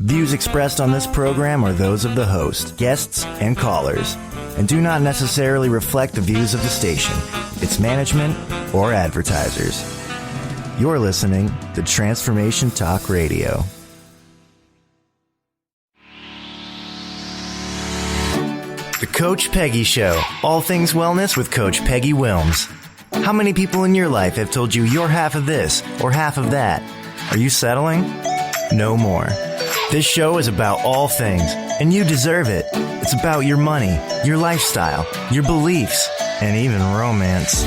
Views expressed on this program are those of the host, guests, and callers, and do not necessarily reflect the views of the station, its management, or advertisers. You're listening to Transformation Talk Radio. The Coach Peggy Show. All things wellness with Coach Peggy Wilms. How many people in your life have told you you're half of this or half of that? Are you settling? No more. This show is about all things, and you deserve it. It's about your money, your lifestyle, your beliefs, and even romance.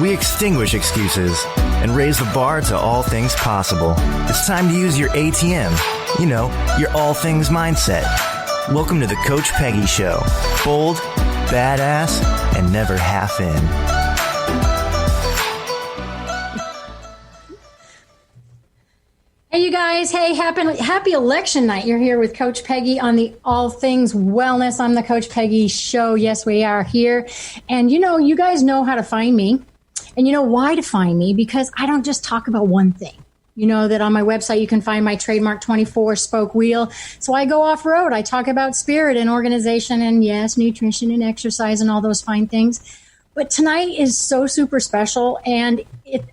We extinguish excuses and raise the bar to all things possible. It's time to use your ATM. You know, your all things mindset. Welcome to the Coach Peggy Show. Bold, badass, and never half in. Hey, you guys. Hey, happy election night. You're here with Coach Peggy on the All Things Wellness. I'm the Coach Peggy Show. Yes, we are here. And, you guys know how to find me. And you know why to find me? Because I don't just talk about one thing. You know that on my website, you can find my trademark 24-spoke wheel. So I go off-road. I talk about spirit and organization and, yes, nutrition and exercise and all those fine things. But tonight is so super special, and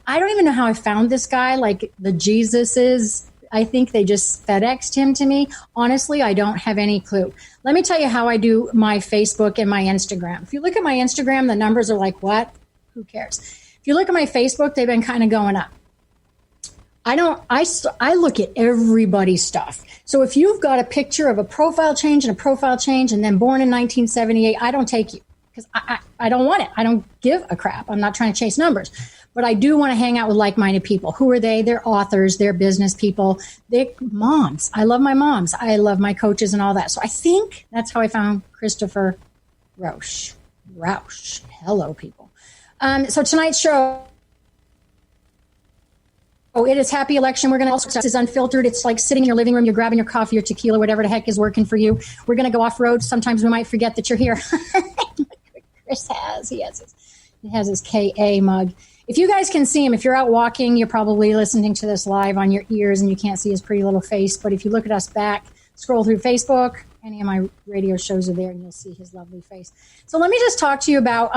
I don't even know how I found this guy, like the Jesus is. I think they just FedExed him to me. Honestly, I don't have any clue. Let me tell you how I do my Facebook and my Instagram. If you look at my Instagram, the numbers are like, what? Who cares? If you look at my Facebook, they've been kind of going up. I look at everybody's stuff. So if you've got a picture of a profile change and then born in 1978, I don't take you. Because I don't want it. I don't give a crap. I'm not trying to chase numbers. But I do want to hang out with like-minded people. Who are they? They're authors. They're business people. They're moms. I love my moms. I love my coaches and all that. So I think that's how I found Christopher Rausch. Rausch. Hello, people. So tonight's show, it is Happy Election. We're going to also, this is unfiltered. It's like sitting in your living room. You're grabbing your coffee or tequila, whatever the heck is working for you. We're going to go off-road. Sometimes we might forget that you're here. Chris he has his KA mug. If you guys can see him, if you're out walking, you're probably listening to this live on your ears and you can't see his pretty little face. But if you look at us back, scroll through Facebook, any of my radio shows are there and you'll see his lovely face. So let me just talk to you about,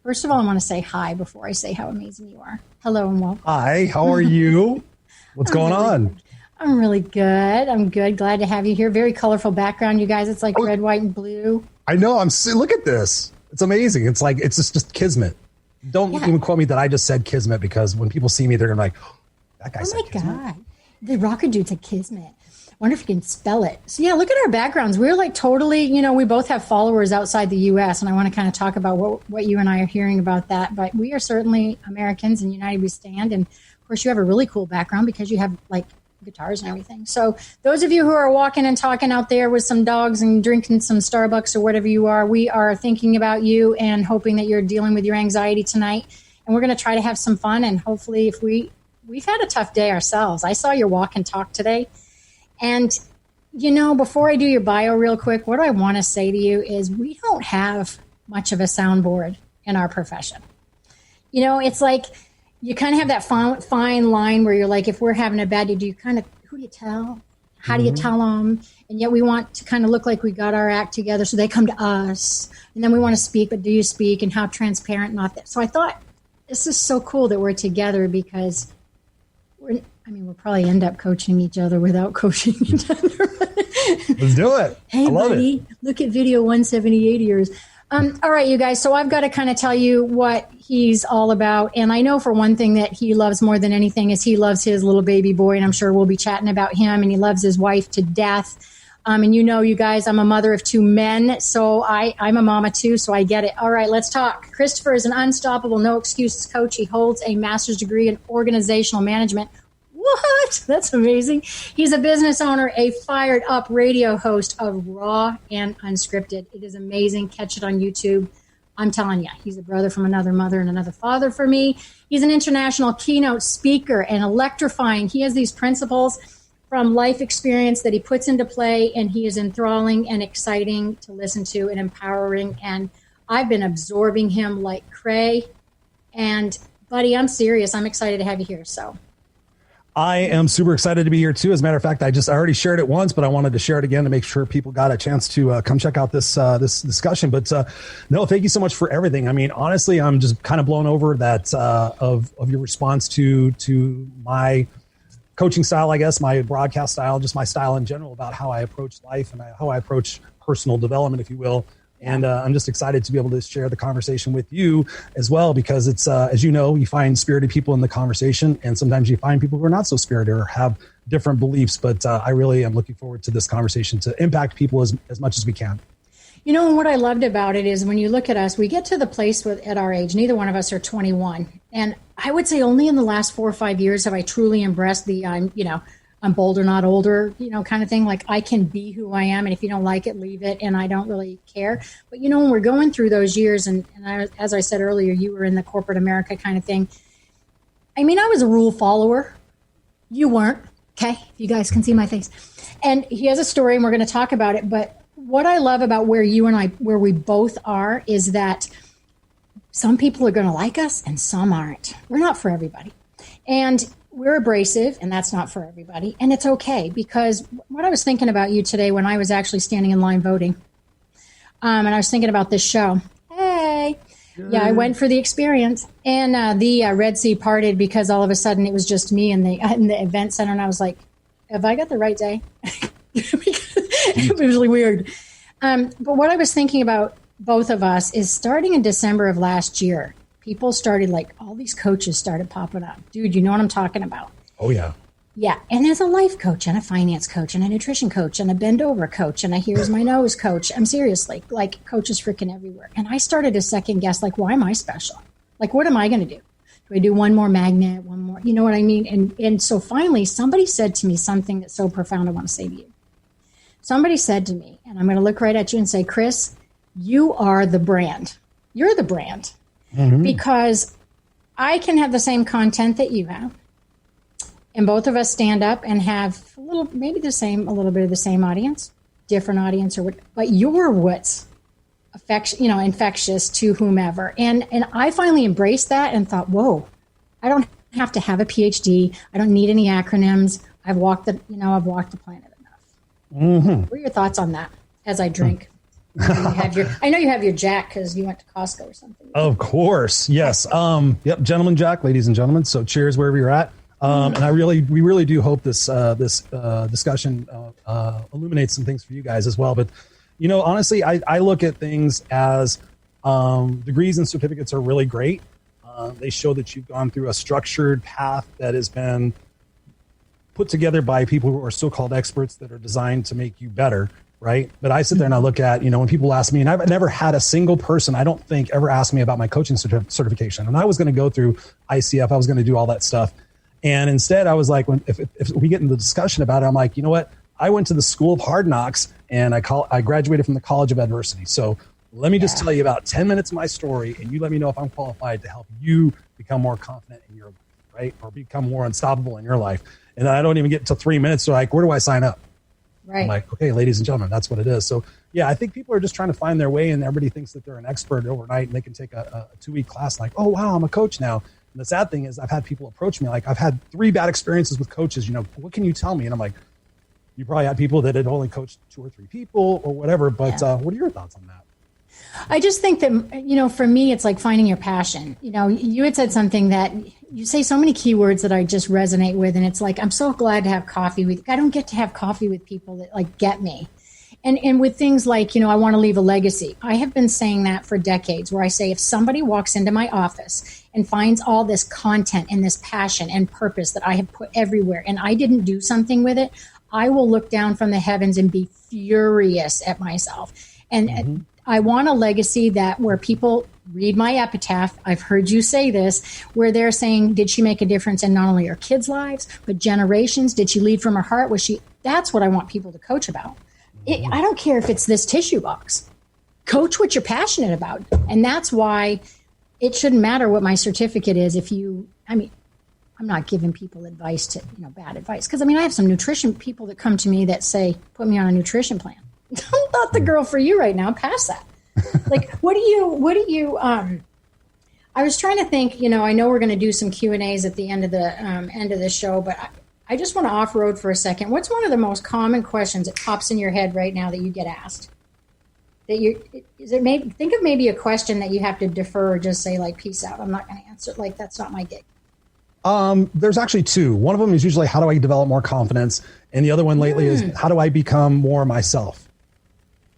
first of all, I want to say hi before I say how amazing you are. Hello and welcome. Hi, how are you? What's going on? I'm really good. I'm good. Glad to have you here. Very colorful background, you guys. It's like red, white, and blue. I know. Look at this. It's amazing. It's like, it's just kismet. Don't even quote me that I just said kismet, because when people see me, they're going to be like, oh, that guy said kismet. Oh, my God. The rocker dude said kismet. Wonder if you can spell it. So, yeah, look at our backgrounds. We're like totally, we both have followers outside the U.S., and I want to kind of talk about what you and I are hearing about that. But we are certainly Americans, and united we stand. And, of course, you have a really cool background because you have, like, guitars and everything. So those of you who are walking and talking out there with some dogs and drinking some Starbucks or whatever you are, we are thinking about you and hoping that you're dealing with your anxiety tonight. And we're going to try to have some fun. And hopefully if we've had a tough day ourselves. I saw your walk and talk today. And, before I do your bio real quick, what I want to say to you is we don't have much of a soundboard in our profession. It's like, you kind of have that fine line where you're like, if we're having a bad day, who do you tell? How do you tell them? And yet we want to kind of look like we got our act together, so they come to us. And then we want to speak, but do you speak? And how transparent, not that. So I thought this is so cool that we're together, because we'll probably end up coaching each other without coaching each other. Let's do it. Hey, buddy, look at video 178 of yours. All right, you guys. So I've got to kind of tell you what he's all about. And I know for one thing that he loves more than anything is he loves his little baby boy. And I'm sure we'll be chatting about him. And he loves his wife to death. And you guys, I'm a mother of two men. So I'm a mama too. So I get it. All right, let's talk. Christopher is an unstoppable, no excuses coach. He holds a master's degree in organizational management. What? That's amazing. He's a business owner, a fired up radio host of Raw and Unscripted. It is amazing. Catch it on YouTube. I'm telling you, he's a brother from another mother and another father for me. He's an international keynote speaker and electrifying. He has these principles from life experience that he puts into play, and he is enthralling and exciting to listen to and empowering. And I've been absorbing him like cray. And, buddy, I'm serious. I'm excited to have you here. So I am super excited to be here too. As a matter of fact, I already shared it once, but I wanted to share it again to make sure people got a chance to come check out this discussion. But no, thank you so much for everything. I mean, honestly, I'm just kind of blown over that of your response to my coaching style, I guess, my broadcast style, just my style in general about how I approach life and how I approach personal development, if you will. And I'm just excited to be able to share the conversation with you as well, because it's, as you know, you find spirited people in the conversation, and sometimes you find people who are not so spirited or have different beliefs. But I really am looking forward to this conversation to impact people as much as we can. You know, and what I loved about it is when you look at us, we get to the place at our age, neither one of us are 21. And I would say only in the last 4 or 5 years have I truly embraced the, I'm bolder, not older, kind of thing. Like, I can be who I am. And if you don't like it, leave it. And I don't really care. But, when we're going through those years, and as I said earlier, you were in the corporate America kind of thing. I mean, I was a rule follower. You weren't. Okay. If you guys can see my face. And he has a story and we're going to talk about it. But what I love about where we both are is that some people are going to like us and some aren't. We're not for everybody. And we're abrasive, and that's not for everybody. And it's okay, because what I was thinking about you today when I was actually standing in line voting, and I was thinking about this show. Hey, yeah, I went for the experience, and the Red Sea parted because all of a sudden it was just me in the event center, and I was like, have I got the right day? It was really weird. But what I was thinking about both of us is starting in December of last year, people started, all these coaches started popping up. Dude, you know what I'm talking about? Oh, yeah. Yeah. And there's a life coach and a finance coach and a nutrition coach and a bend over coach and a here's my nose coach. I'm seriously, coaches freaking everywhere. And I started to second guess, why am I special? What am I going to do? Do I do one more magnet, one more? You know what I mean? And so finally, somebody said to me something that's so profound I want to say to you. Somebody said to me, and I'm going to look right at you and say, Chris, you are the brand. You're the brand. Mm-hmm. Because I can have the same content that you have, and both of us stand up and have a little bit of the same audience, different audience, but you're what's infectious to whomever. And I finally embraced that and thought, whoa, I don't have to have a PhD. I don't need any acronyms. I've walked the planet enough. Mm-hmm. What are your thoughts on that as I drink? I know you have your Jack because you went to Costco or something. Of course. Yes. Yep. Gentleman Jack, ladies and gentlemen. So cheers wherever you're at. And we really do hope this discussion illuminates some things for you guys as well. But, honestly, I look at things as degrees and certificates are really great. They show that you've gone through a structured path that has been put together by people who are so-called experts that are designed to make you better. Right. But I sit there and I look at, when people ask me, and I've never had a single person, I don't think, ever asked me about my coaching certification. And I was going to go through ICF. I was going to do all that stuff. And instead, I was like, if we get into the discussion about it, I'm like, you know what? I went to the School of Hard Knocks and I graduated from the College of Adversity. So let me just tell you about 10 minutes of my story, and you let me know if I'm qualified to help you become more confident in your life, right? Or become more unstoppable in your life. And I don't even get to 3 minutes. So where do I sign up? Right. I'm like, okay, ladies and gentlemen, that's what it is. So, yeah, I think people are just trying to find their way, and everybody thinks that they're an expert overnight and they can take a 2-week class oh, wow, I'm a coach now. And the sad thing is I've had people approach me I've had 3 bad experiences with coaches. What can you tell me? And I'm like, you probably had people that had only coached 2 or 3 people or whatever. But what are your thoughts on that? I just think that, for me, it's like finding your passion. You had said something that you say so many keywords that I just resonate with. And it's I'm so glad to have coffee with, I don't get to have coffee with people that get me. And with things I want to leave a legacy. I have been saying that for decades, where I say, if somebody walks into my office and finds all this content and this passion and purpose that I have put everywhere, and I didn't do something with it, I will look down from the heavens and be furious at myself. And I want a legacy where people read my epitaph. I've heard you say this, where they're saying, did she make a difference in not only her kids' lives, but generations? Did she lead from her heart? That's what I want people to coach about. I don't care if it's this tissue box. Coach what you're passionate about. And that's why it shouldn't matter what my certificate is. I'm not giving people advice bad advice. Because I have some nutrition people that come to me that say, put me on a nutrition plan. I'm not the girl for you right now. Pass that. What do you, I was trying to think, I know we're going to do some Q&As at the end of the show, but I just want to off-road for a second. What's one of the most common questions that pops in your head right now that you get asked? Think of maybe a question that you have to defer or just say like, peace out. I'm not going to answer. Like, that's not my gig. There's actually two. One of them is usually, how do I develop more confidence? And the other one lately is, how do I become more myself?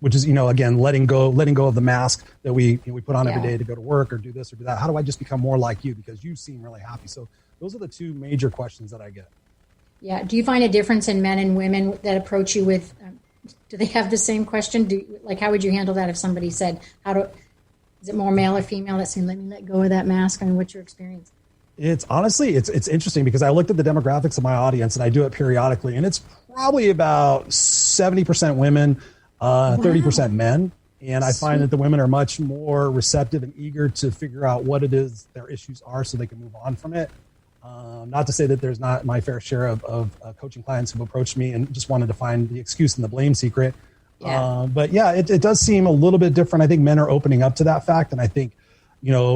Which is, again, letting go of the mask that we put on every day to go to work or do this or do that. How do I just become more like you? Because you seem really happy. So those are the two major questions that I get. Yeah. Do you find a difference in men and women that approach you with, do they have the same question? How would you handle that if somebody said, is it more male or female that's saying, let me let go of that mask? I mean, what's your experience? It's honestly, it's interesting because I looked at the demographics of my audience and I do it periodically, and it's probably about 70% women, 30% men. And I find that the women are much more receptive and eager to figure out what it is their issues are so they can move on from it. Not to say that there's not my fair share of coaching clients who've approached me and just wanted to find the excuse and the blame secret. Yeah. But yeah, it does seem a little bit different. I think men are opening up to that fact. And I think,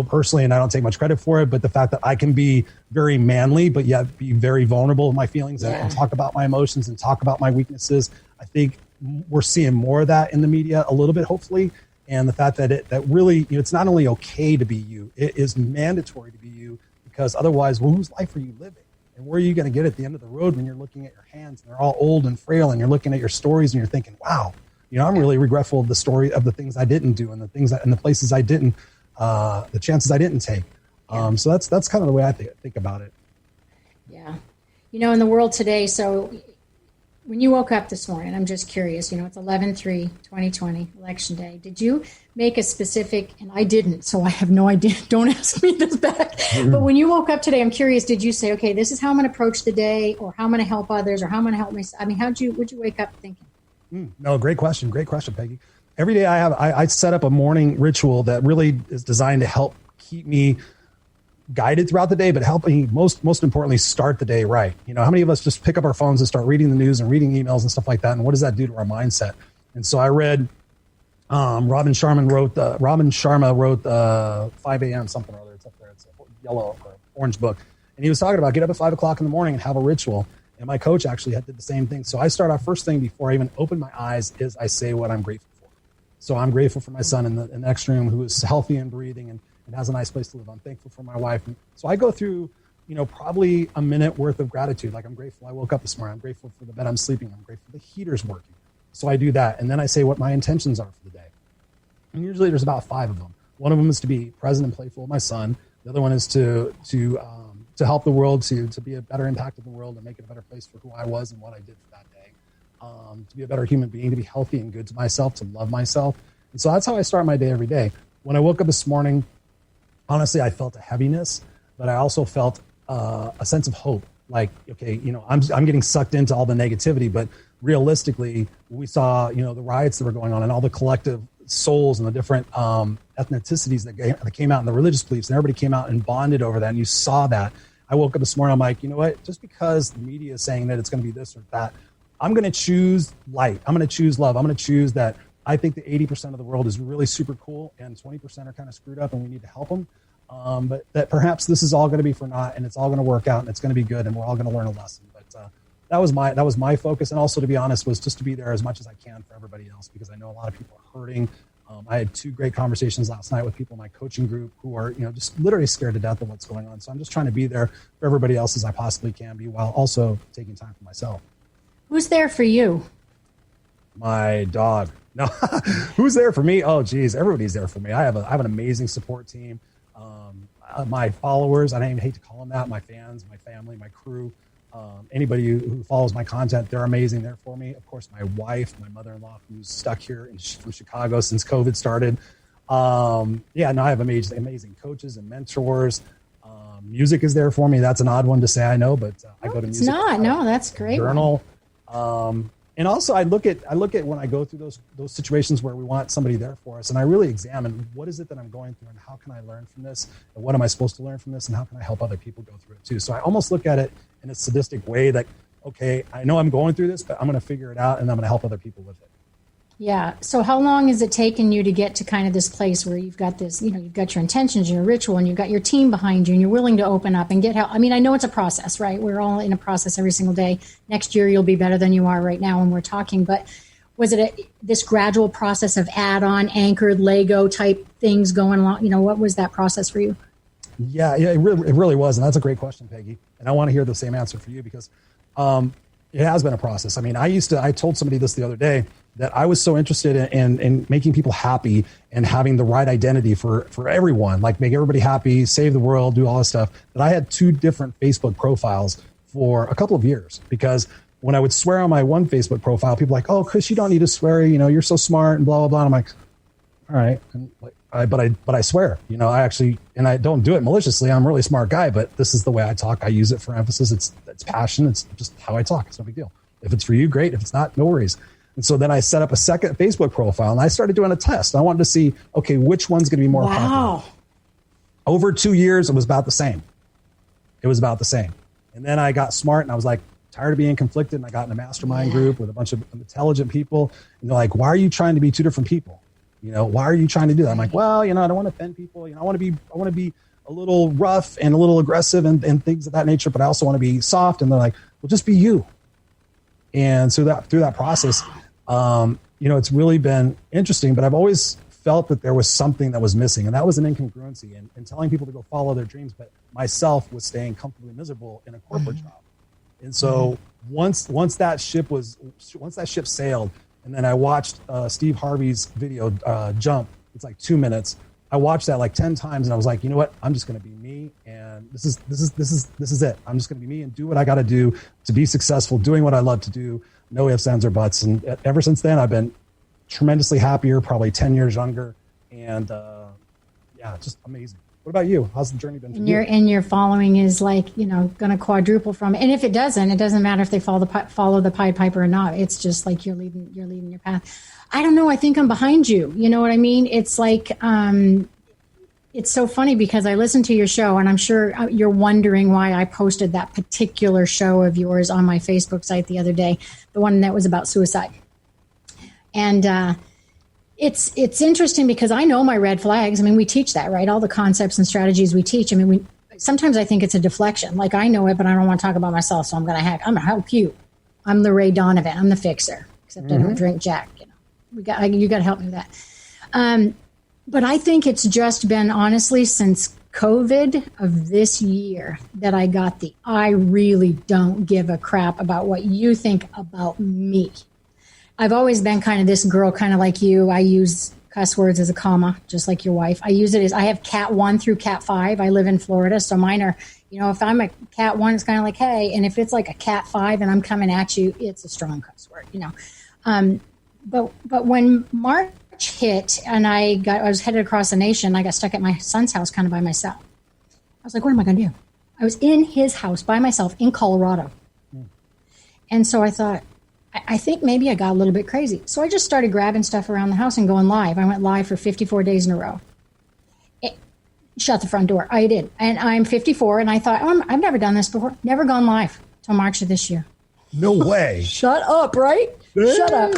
personally, and I don't take much credit for it, but the fact that I can be very manly, but yet be very vulnerable with my feelings and talk about my emotions and talk about my weaknesses. I think we're seeing more of that in the media a little bit, hopefully. And the fact that that really, it's not only okay to be you, it is mandatory to be you, because otherwise, whose life are you living? And where are you going to get at the end of the road when you're looking at your hands and they're all old and frail and you're looking at your stories and you're thinking, wow, I'm really regretful of the story of the things I didn't do and the places I didn't, the chances I didn't take. So that's kind of the way I think about it. Yeah. In the world today, so when you woke up this morning, I'm just curious, it's 11/3/2020, election day. Did you make a specific, and I didn't, so I have no idea. Don't ask me this back. But when you woke up today, I'm curious, did you say, okay, this is how I'm going to approach the day, or how I'm going to help others, or how I'm going to help myself? I mean, would you wake up thinking? No, great question, Peggy. Every day I set up a morning ritual that really is designed to help keep me guided throughout the day, but help me most importantly start the day right. How many of us just pick up our phones and start reading the news and reading emails and stuff like that? And what does that do to our mindset? And so I read Robin Sharma wrote 5 a.m. something or other. It's up there. It's a yellow or orange book. And he was talking about get up at 5 o'clock in the morning and have a ritual. And my coach actually did the same thing. So I start off first thing before I even open my eyes is I say what I'm grateful for. So I'm grateful for my son in the next room who is healthy and breathing and has a nice place to live. I'm thankful for my wife. And so I go through, probably a minute worth of gratitude. Like, I'm grateful I woke up this morning. I'm grateful for the bed I'm sleeping. I'm grateful the heater's working. So I do that. And then I say what my intentions are for the day. And usually there's about 5 of them. One of them is to be present and playful with my son. The other one is to help the world, to be a better impact in the world and make it a better place for who I was and what I did for that day. To be a better human being, to be healthy and good to myself, to love myself. And so that's how I start my day every day. When I woke up this morning, honestly, I felt a heaviness, but I also felt a sense of hope. Like, okay, I'm getting sucked into all the negativity, but realistically, we saw, the riots that were going on and all the collective souls and the different ethnicities that came out in the religious beliefs, and everybody came out and bonded over that. And you saw that. I woke up this morning, I'm like, you know what? Just because the media is saying that it's going to be this or that, I'm going to choose light. I'm going to choose love. I'm going to choose that. I think that 80% of the world is really super cool and 20% are kind of screwed up and we need to help them. But that perhaps this is all going to be for naught and it's all going to work out and it's going to be good and we're all going to learn a lesson. But that was my focus. And also, to be honest, was just to be there as much as I can for everybody else, because I know a lot of people are hurting. I had 2 great conversations last night with people in my coaching group who are, just literally scared to death of what's going on. So I'm just trying to be there for everybody else as I possibly can be, while also taking time for myself. Who's there for you? My dog. No, who's there for me? Oh, geez, everybody's there for me. I have an amazing support team. My followers, I don't even hate to call them that, my fans, my family, my crew, anybody who follows my content, they're amazing. They're for me. Of course, my wife, my mother-in-law, who's stuck here from Chicago since COVID started. I have amazing coaches and mentors. Music is there for me. That's an odd one to say, I know, but I go to music. It's not. No, that's great. Journal. And also I look at when I go through those situations where we want somebody there for us, and I really examine what is it that I'm going through and how can I learn from this and what am I supposed to learn from this and how can I help other people go through it too. So I almost look at it in a sadistic way that, okay, I know I'm going through this, but I'm going to figure it out and I'm going to help other people with it. Yeah. So how long has it taken you to get to kind of this place where you've got this, you've got your intentions, your ritual, and you've got your team behind you, and you're willing to open up and get help? I mean, I know it's a process, right? We're all in a process every single day. Next year, you'll be better than you are right now when we're talking. But was it this gradual process of add-on, anchored, Lego type things going along? What was that process for you? Yeah, it really was. And that's a great question, Peggy. And I want to hear the same answer for you because it has been a process. I mean, I told somebody this the other day that I was so interested in making people happy and having the right identity for everyone, like make everybody happy, save the world, do all this stuff, that I had 2 different Facebook profiles for a couple of years. Because when I would swear on my one Facebook profile, people were like, oh, Chris, you don't need to swear, you're so smart and blah, blah, blah. And I'm like, all right. And but I swear, I actually, and I don't do it maliciously. I'm a really smart guy, but this is the way I talk. I use it for emphasis. It's passion. It's just how I talk. It's no big deal. If it's for you, great. If it's not, no worries. And so then I set up a second Facebook profile and I started doing a test. I wanted to see, okay, which one's going to be more popular. Over 2 years, it was about the same. And then I got smart and I was like, tired of being conflicted. And I got in a mastermind group with a bunch of intelligent people. And they're like, why are you trying to be 2 different people? Why are you trying to do that? I'm like, well, I don't want to offend people. I want to be a little rough and a little aggressive and things of that nature, but I also want to be soft. And they're like, well, just be you. And so through that process, it's really been interesting, but I've always felt that there was something that was missing, and that was an incongruency in telling people to go follow their dreams, but myself was staying comfortably miserable in a corporate job. And so once that ship sailed, and then I watched Steve Harvey's video, Jump. It's like 2 minutes. I watched that like 10 times, and I was like, you know what? I'm just going to be me, and this is it. I'm just going to be me and do what I got to do to be successful, doing what I love to do. No ifs, ands, or buts. And ever since then, I've been tremendously happier, probably 10 years younger, and just amazing. What about you? How's the journey been for you? And your following is like, going to quadruple from it. And if it doesn't matter if they follow the Pied Piper or not. It's just like you're leading your path. I don't know. I think I'm behind you. You know what I mean? It's like, it's so funny because I listened to your show and I'm sure you're wondering why I posted that particular show of yours on my Facebook site the other day, the one that was about suicide. And, It's interesting because I know my red flags. I mean, we teach that, right? All the concepts and strategies we teach. I mean, sometimes I think it's a deflection. Like I know it, but I don't want to talk about myself. So I'm going to help you. I'm the Ray Donovan. I'm the fixer, except I don't drink Jack. You got to help me with that. But I think it's just been honestly since COVID of this year that I got I really don't give a crap about what you think about me. I've always been kind of this girl, kind of like you. I use cuss words as a comma, just like your wife. I use it as I have cat 1 through cat 5. I live in Florida, so mine are, if I'm a cat 1, it's kind of like, hey. And if it's like a cat 5 and I'm coming at you, it's a strong cuss word, But when March hit and I was headed across the nation, I got stuck at my son's house kind of by myself. I was like, what am I going to do? I was in his house by myself in Colorado. And so I thought, I think maybe I got a little bit crazy. So I just started grabbing stuff around the house and going live. I went live for 54 days in a row. Shut the front door. I did. And I'm 54, and I thought, I've never done this before. Never gone live till March of this year. No way. Shut up, right? Damn. Shut up.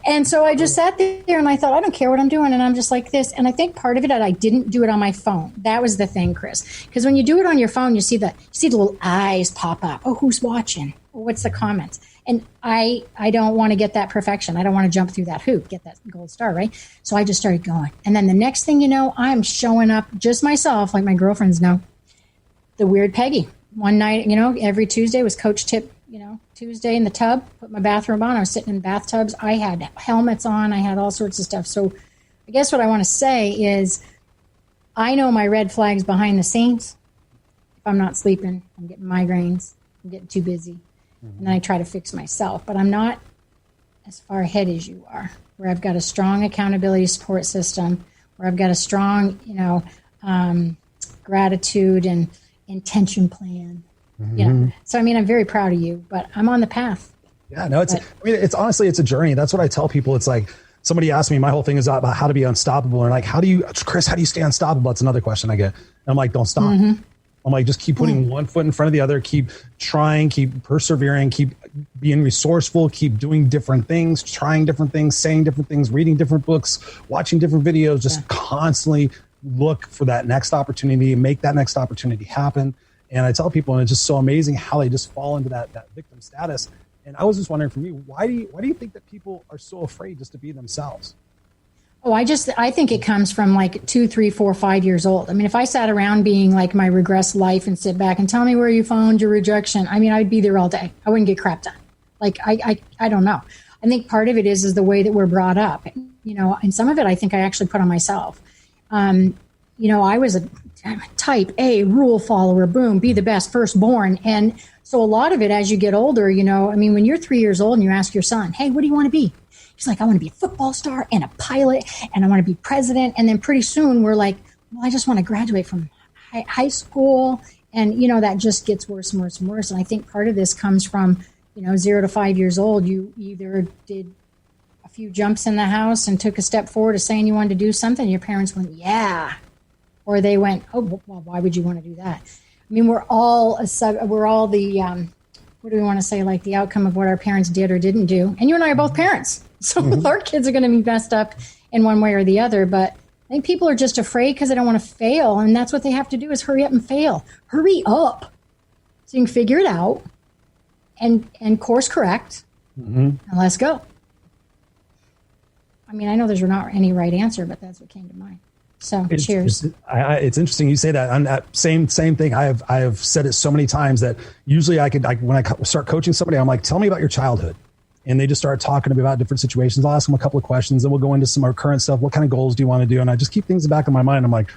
And so I just sat there, and I thought, I don't care what I'm doing, and I'm just like this. And I think part of it, I didn't do it on my phone. That was the thing, Chris. Because when you do it on your phone, you see the little eyes pop up. Oh, who's watching? What's the comments? And I don't want to get that perfection. I don't want to jump through that hoop, get that gold star, right? So I just started going. And then the next thing you know, I'm showing up just myself, like my girlfriends know, the weird Peggy. One night, every Tuesday was Coach Tip, Tuesday in the tub, put my bathrobe on. I was sitting in bathtubs. I had helmets on. I had all sorts of stuff. So I guess what I want to say is I know my red flags behind the scenes. If I'm not sleeping, I'm getting migraines. I'm getting too busy. And then I try to fix myself. But I'm not as far ahead as you are, where I've got a strong accountability support system, where I've got a strong, gratitude and intention plan. So, I'm very proud of you, but I'm on the path. Yeah, no, it's honestly, it's a journey. That's what I tell people. It's like somebody asked me, my whole thing is about how to be unstoppable. And like, Chris, how do you stay unstoppable? That's another question I get. And I'm like, don't stop. I'm like, just keep putting one foot in front of the other, keep trying, keep persevering, keep being resourceful, keep doing different things, trying different things, saying different things, reading different books, watching different videos, just constantly look for that next opportunity and make that next opportunity happen. And I tell people, and it's just so amazing how they just fall into that victim status. And I was just wondering, from you, why do you think that people are so afraid just to be themselves? Oh, I think it comes from like 2, 3, 4, 5 years old. I mean, if I sat around being like my regressed life and sit back and tell me where you found your rejection, I mean, I'd be there all day. I wouldn't get crap done. Like, I don't know. I think part of it is the way that we're brought up, and some of it I think I actually put on myself. I was a type A rule follower, boom, be the best, firstborn. And so a lot of it as you get older, when you're 3 years old and you ask your son, hey, what do you want to be? He's like, I want to be a football star and a pilot, and I want to be president. And then pretty soon we're like, well, I just want to graduate from high school. And, that just gets worse and worse and worse. And I think part of this comes from, 0 to 5 years old. You either did a few jumps in the house and took a step forward to saying you wanted to do something. Your parents went, yeah. Or they went, oh, well, why would you want to do that? I mean, we're all the, what do we want to say, like the outcome of what our parents did or didn't do. And you and I are both parents. So our kids are going to be messed up in one way or the other. But I think people are just afraid because they don't want to fail. And that's what they have to do is hurry up and fail. Hurry up so you can figure it out and course correct and let's go. I mean, I know there's not any right answer, but that's what came to mind. So cheers. It's interesting you say that. On that same thing, I have said it so many times that usually when I start coaching somebody, I'm like, tell me about your childhood. And they just start talking to me about different situations. I'll ask them a couple of questions and we'll go into some of our current stuff. What kind of goals do you want to do? And I just keep things in the back of my mind. I'm like,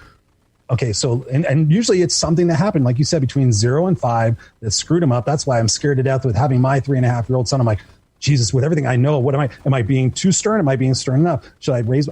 okay, so, and usually it's something that happened, like you said, between 0 and 5 that screwed them up. That's why I'm scared to death with having my 3.5-year-old son. I'm like, Jesus, with everything I know, what am I being too stern? Am I being stern enough? Should I raise,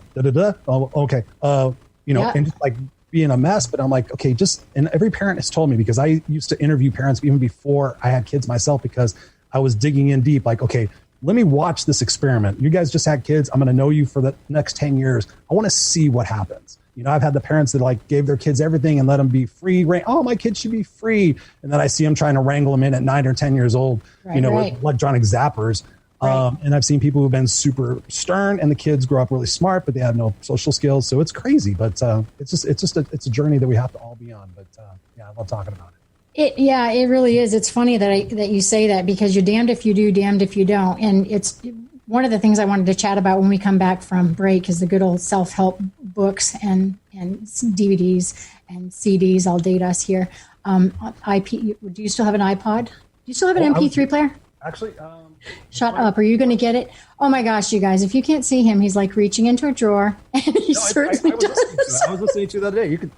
Oh, okay. And just like being a mess. But I'm like, okay, and every parent has told me, because I used to interview parents even before I had kids myself, because I was digging in deep, like, okay, let me watch this experiment. You guys just had kids. I'm going to know you for the next 10 years. I want to see what happens. I've had the parents that like gave their kids everything and let them be free. Oh, my kid should be free. And then I see them trying to wrangle them in at 9 or 10 years old, with electronic zappers. Right. And I've seen people who've been super stern and the kids grow up really smart, but they have no social skills. So it's crazy, but it's a journey that we have to all be on. But I love talking about it. It really is. It's funny that you say that, because you're damned if you do, damned if you don't. And it's one of the things I wanted to chat about when we come back from break is the good old self-help books and DVDs and CDs. I'll date us here. Do you still have an iPod? Do you still have an MP3 player? Actually, shut up. Are you going to get it? Oh my gosh, you guys, if you can't see him, he's like reaching into a drawer, and he certainly does. I was listening to you the other day.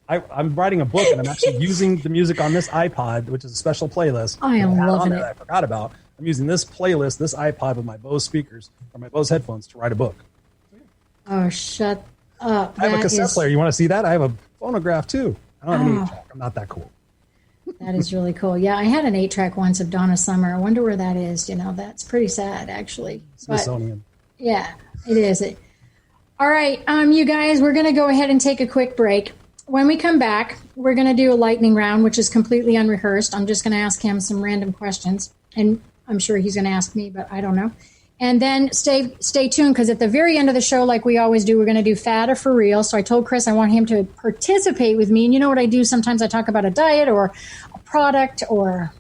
I'm writing a book and I'm actually using the music on this iPod, which is a special playlist. I am loving it. I forgot about. I'm using this playlist, this iPod with my Bose speakers or my Bose headphones to write a book. Oh, shut up. I have a cassette player. You want to see that? I have a phonograph too. I don't have an 8-track. I'm not that cool. That is really cool. Yeah, I had an 8-track once of Donna Summer. I wonder where that is. That's pretty sad, actually. Smithsonian. But, yeah, it is. All right, you guys, we're going to go ahead and take a quick break. When we come back, we're going to do a lightning round, which is completely unrehearsed. I'm just going to ask him some random questions, and I'm sure he's going to ask me, but I don't know. And then stay tuned, because at the very end of the show, like we always do, we're going to do fad or for real. So I told Chris I want him to participate with me. And you know what I do? Sometimes I talk about a diet or a product, or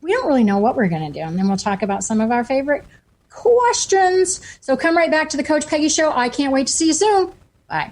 we don't really know what we're going to do. And then we'll talk about some of our favorite questions. So come right back to the Coach Peggy Show. I can't wait to see you soon. Bye.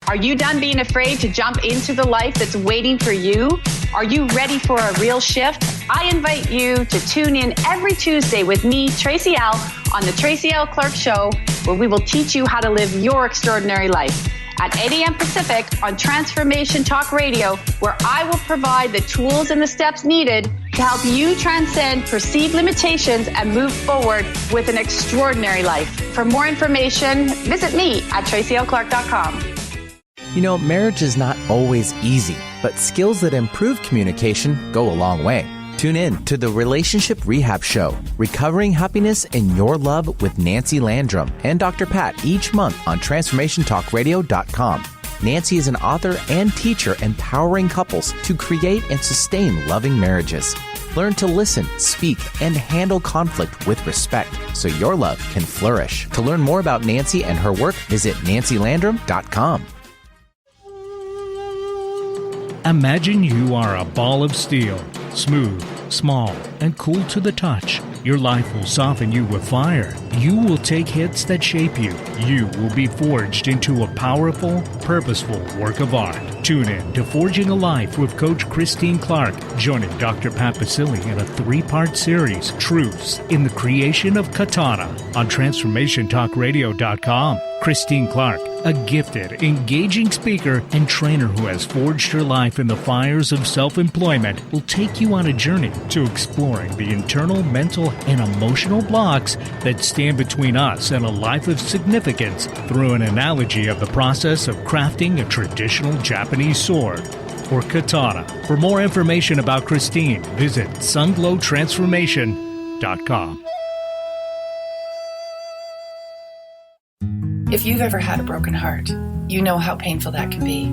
Are you done being afraid to jump into the life that's waiting for you? Are you ready for a real shift? I invite you to tune in every Tuesday with me, Tracy L., on the Tracy L. Clark Show, where we will teach you how to live your extraordinary life. At 8 a.m. Pacific on Transformation Talk Radio, where I will provide the tools and the steps needed to help you transcend perceived limitations and move forward with an extraordinary life. For more information, visit me at tracylclark.com. Marriage is not always easy, but skills that improve communication go a long way. Tune in to the Relationship Rehab Show, Recovering Happiness in Your Love with Nancy Landrum and Dr. Pat each month on TransformationTalkRadio.com. Nancy is an author and teacher empowering couples to create and sustain loving marriages. Learn to listen, speak, and handle conflict with respect so your love can flourish. To learn more about Nancy and her work, visit nancylandrum.com. Imagine you are a ball of steel, smooth, small, and cool to the touch. Your life will soften you with fire. You will take hits that shape you. You will be forged into a powerful, purposeful work of art. Tune in to Forging a Life with Coach Christine Clark, joining Dr. Pat Basile in a 3-part series, Truths in the Creation of Katana, on TransformationTalkRadio.com. Christine Clark, a gifted, engaging speaker and trainer who has forged her life in the fires of self-employment, will take you on a journey to exploring the internal, mental, and emotional blocks that stand between us and a life of significance through an analogy of the process of crafting a traditional Japanese sword, or katana. For more information about Christine, visit sunglowtransformation.com. If you've ever had a broken heart, you know how painful that can be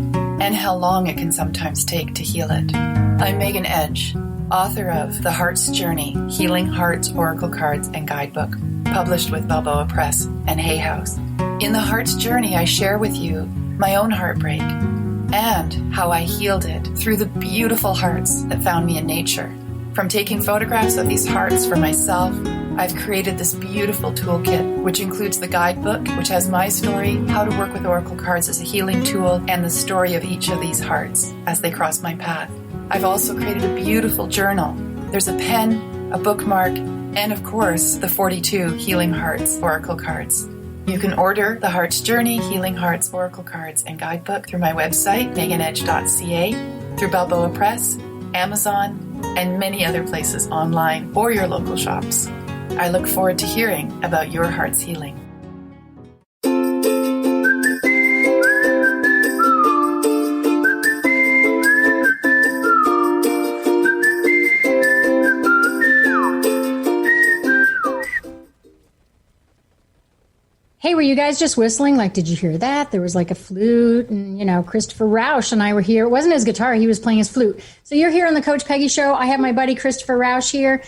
and how long it can sometimes take to heal it. I'm Megan Edge, author of The Heart's Journey, Healing Hearts, Oracle Cards, and Guidebook, published with Balboa Press and Hay House. In The Heart's Journey, I share with you my own heartbreak and how I healed it through the beautiful hearts that found me in nature. From taking photographs of these hearts for myself, I've created this beautiful toolkit, which includes the guidebook, which has my story, how to work with oracle cards as a healing tool, and the story of each of these hearts as they cross my path. I've also created a beautiful journal. There's a pen, a bookmark, and of course, the 42 Healing Hearts Oracle cards. You can order The Heart's Journey, Healing Hearts Oracle Cards, and Guidebook through my website, meganedge.ca, through Balboa Press, Amazon, and many other places online or your local shops. I look forward to hearing about your heart's healing. Hey, were you guys just whistling? Like, did you hear that? There was like a flute, and, Christopher Rausch and I were here. It wasn't his guitar. He was playing his flute. So you're here on the Coach Peggy Show. I have my buddy Christopher Rausch here.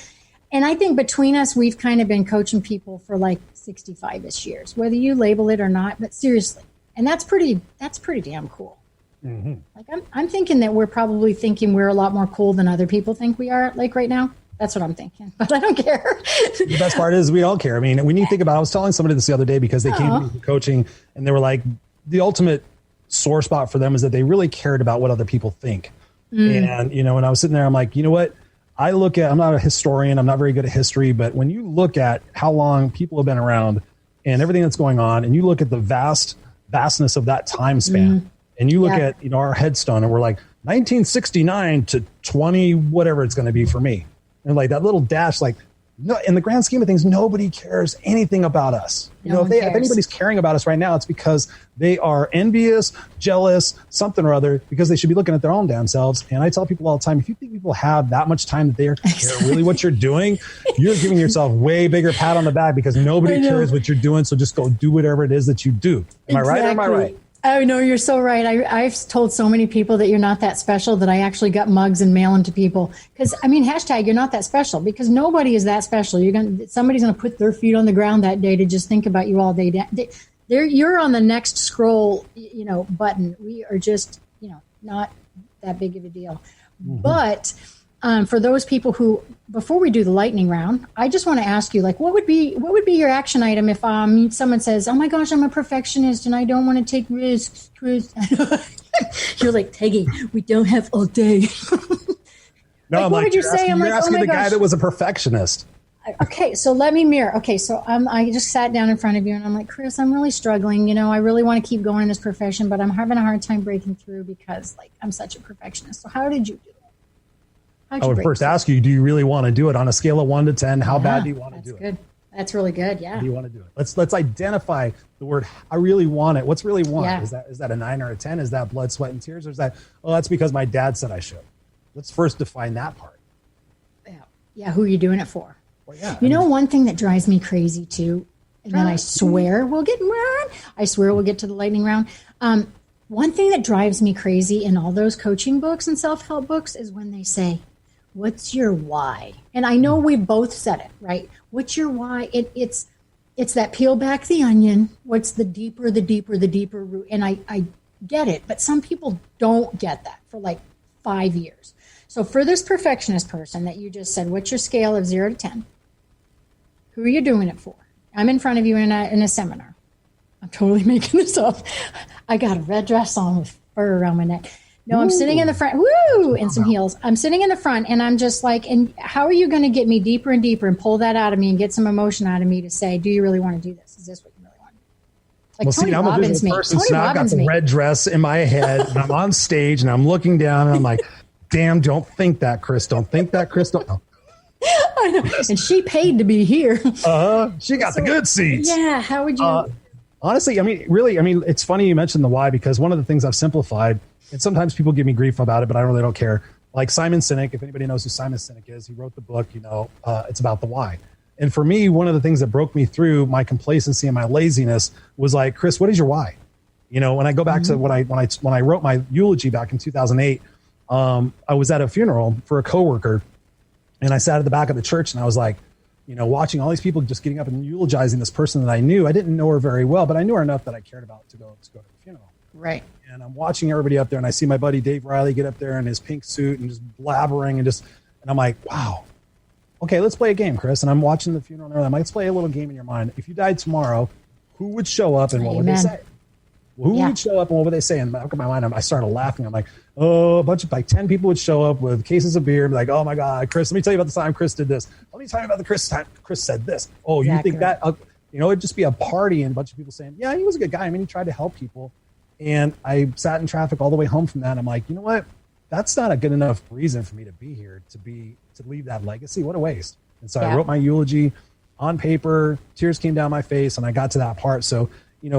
And I think between us, we've kind of been coaching people for like 65-ish years, whether you label it or not. But seriously, and that's pretty damn cool. Mm-hmm. Like I'm thinking that we're probably thinking we're a lot more cool than other people think we are. Like right now, that's what I'm thinking. But I don't care. The best part is we don't care. I mean, when you think about, I was telling somebody this the other day because they came to me for coaching, and they were like, the ultimate sore spot for them is that they really cared about what other people think. And when I was sitting there, I'm like, you know what? I'm not a historian. I'm not very good at history, but when you look at how long people have been around and everything that's going on, and you look at the vastness of that time span, and you look at, our headstone, and we're like 1969 to 20, whatever it's going to be for me. And like that little dash, like, no, in the grand scheme of things, nobody cares anything about us. If anybody's caring about us right now, it's because they are envious, jealous, something or other, because they should be looking at their own damn selves. And I tell people all the time, if you think people have that much time that they care really what you're doing, you're giving yourself way bigger pat on the back, because nobody cares what you're doing. So just go do whatever it is that you do. Am I right or am I right? Oh, no, you're so right. I've told so many people that you're not that special that I actually got mugs and mail them to people. Because, hashtag you're not that special, because nobody is that special. Somebody's going to put their feet on the ground that day to just think about you all day. You're on the next scroll, button. We are just, not that big of a deal. Mm-hmm. But for those people who, before we do the lightning round, I just want to ask you, like, what would be your action item if someone says, "Oh my gosh, I'm a perfectionist and I don't want to take risks." You're like, "Peggy, we don't have all day." No, like, what would you say? You're asking the guy that was a perfectionist. Okay, so let me mirror. Okay, so I just sat down in front of you and I'm like, "Chris, I'm really struggling. I really want to keep going in this profession, but I'm having a hard time breaking through because, like, I'm such a perfectionist." So how did you do it? I would first ask you, do you really want to do it on a scale of 1 to 10? How bad do you want to do it? Good. That's really good. Yeah. How do you want to do it? Let's identify the word. I really want it. What's really want? Yeah. Is that a 9 or a 10? Is that blood, sweat, and tears? Or is that, that's because my dad said I should? Let's first define that part. Yeah. Yeah, who are you doing it for? Well, yeah, one thing that drives me crazy too, and then I swear we'll get to the lightning round. One thing that drives me crazy in all those coaching books and self-help books is when they say, what's your why? And I know we both said it, right? What's your why? It's that peel back the onion. What's the deeper root? And I get it, but some people don't get that for like 5 years. So for this perfectionist person that you just said, what's your scale of 0 to 10? Who are you doing it for? I'm in front of you in a seminar. I'm totally making this up. I got a red dress on with fur around my neck. No, I'm sitting in the front, and some heels. I'm sitting in the front, and I'm just like, and how are you going to get me deeper and deeper and pull that out of me and get some emotion out of me to say, do you really want to do this? Is this what you really want? Like Tony Robbins me. So I've got the red dress in my head, and I'm on stage, and I'm looking down, and I'm like, damn, don't think that, Chris. Don't think that, Chris. Don't. I know. And she paid to be here. She got the good seats. Yeah. How would you? Honestly, it's funny you mentioned the why, because one of the things I've simplified, and sometimes people give me grief about it, but I really don't care. Like Simon Sinek, if anybody knows who Simon Sinek is, he wrote the book, it's about the why. And for me, one of the things that broke me through my complacency and my laziness was like, Chris, what is your why? When I go back to when I wrote my eulogy back in 2008, I was at a funeral for a coworker, and I sat at the back of the church, and I was like, watching all these people just getting up and eulogizing this person that I knew. I didn't know her very well, but I knew her enough that I cared about to go to the funeral. Right. And I'm watching everybody up there, and I see my buddy Dave Riley get up there in his pink suit and just blabbering and I'm like, wow. Okay, let's play a game, Chris. And I'm watching the funeral, and I'm like, let's play a little game in your mind. If you died tomorrow, who would show up and what would they say? Who would show up and what would they say? And back in my mind, I started laughing. I'm like, a bunch of 10 people would show up with cases of beer and be like, oh my God, Chris, let me tell you about the time Chris did this. Let me tell you about the time Chris said this. Oh, you think that, it'd just be a party and a bunch of people saying, yeah, he was a good guy. I mean, he tried to help people. And I sat in traffic all the way home from that. And I'm like, you know what? That's not a good enough reason for me to be here, to leave that legacy. What a waste. And so I wrote my eulogy on paper, tears came down my face, and I got to that part. So,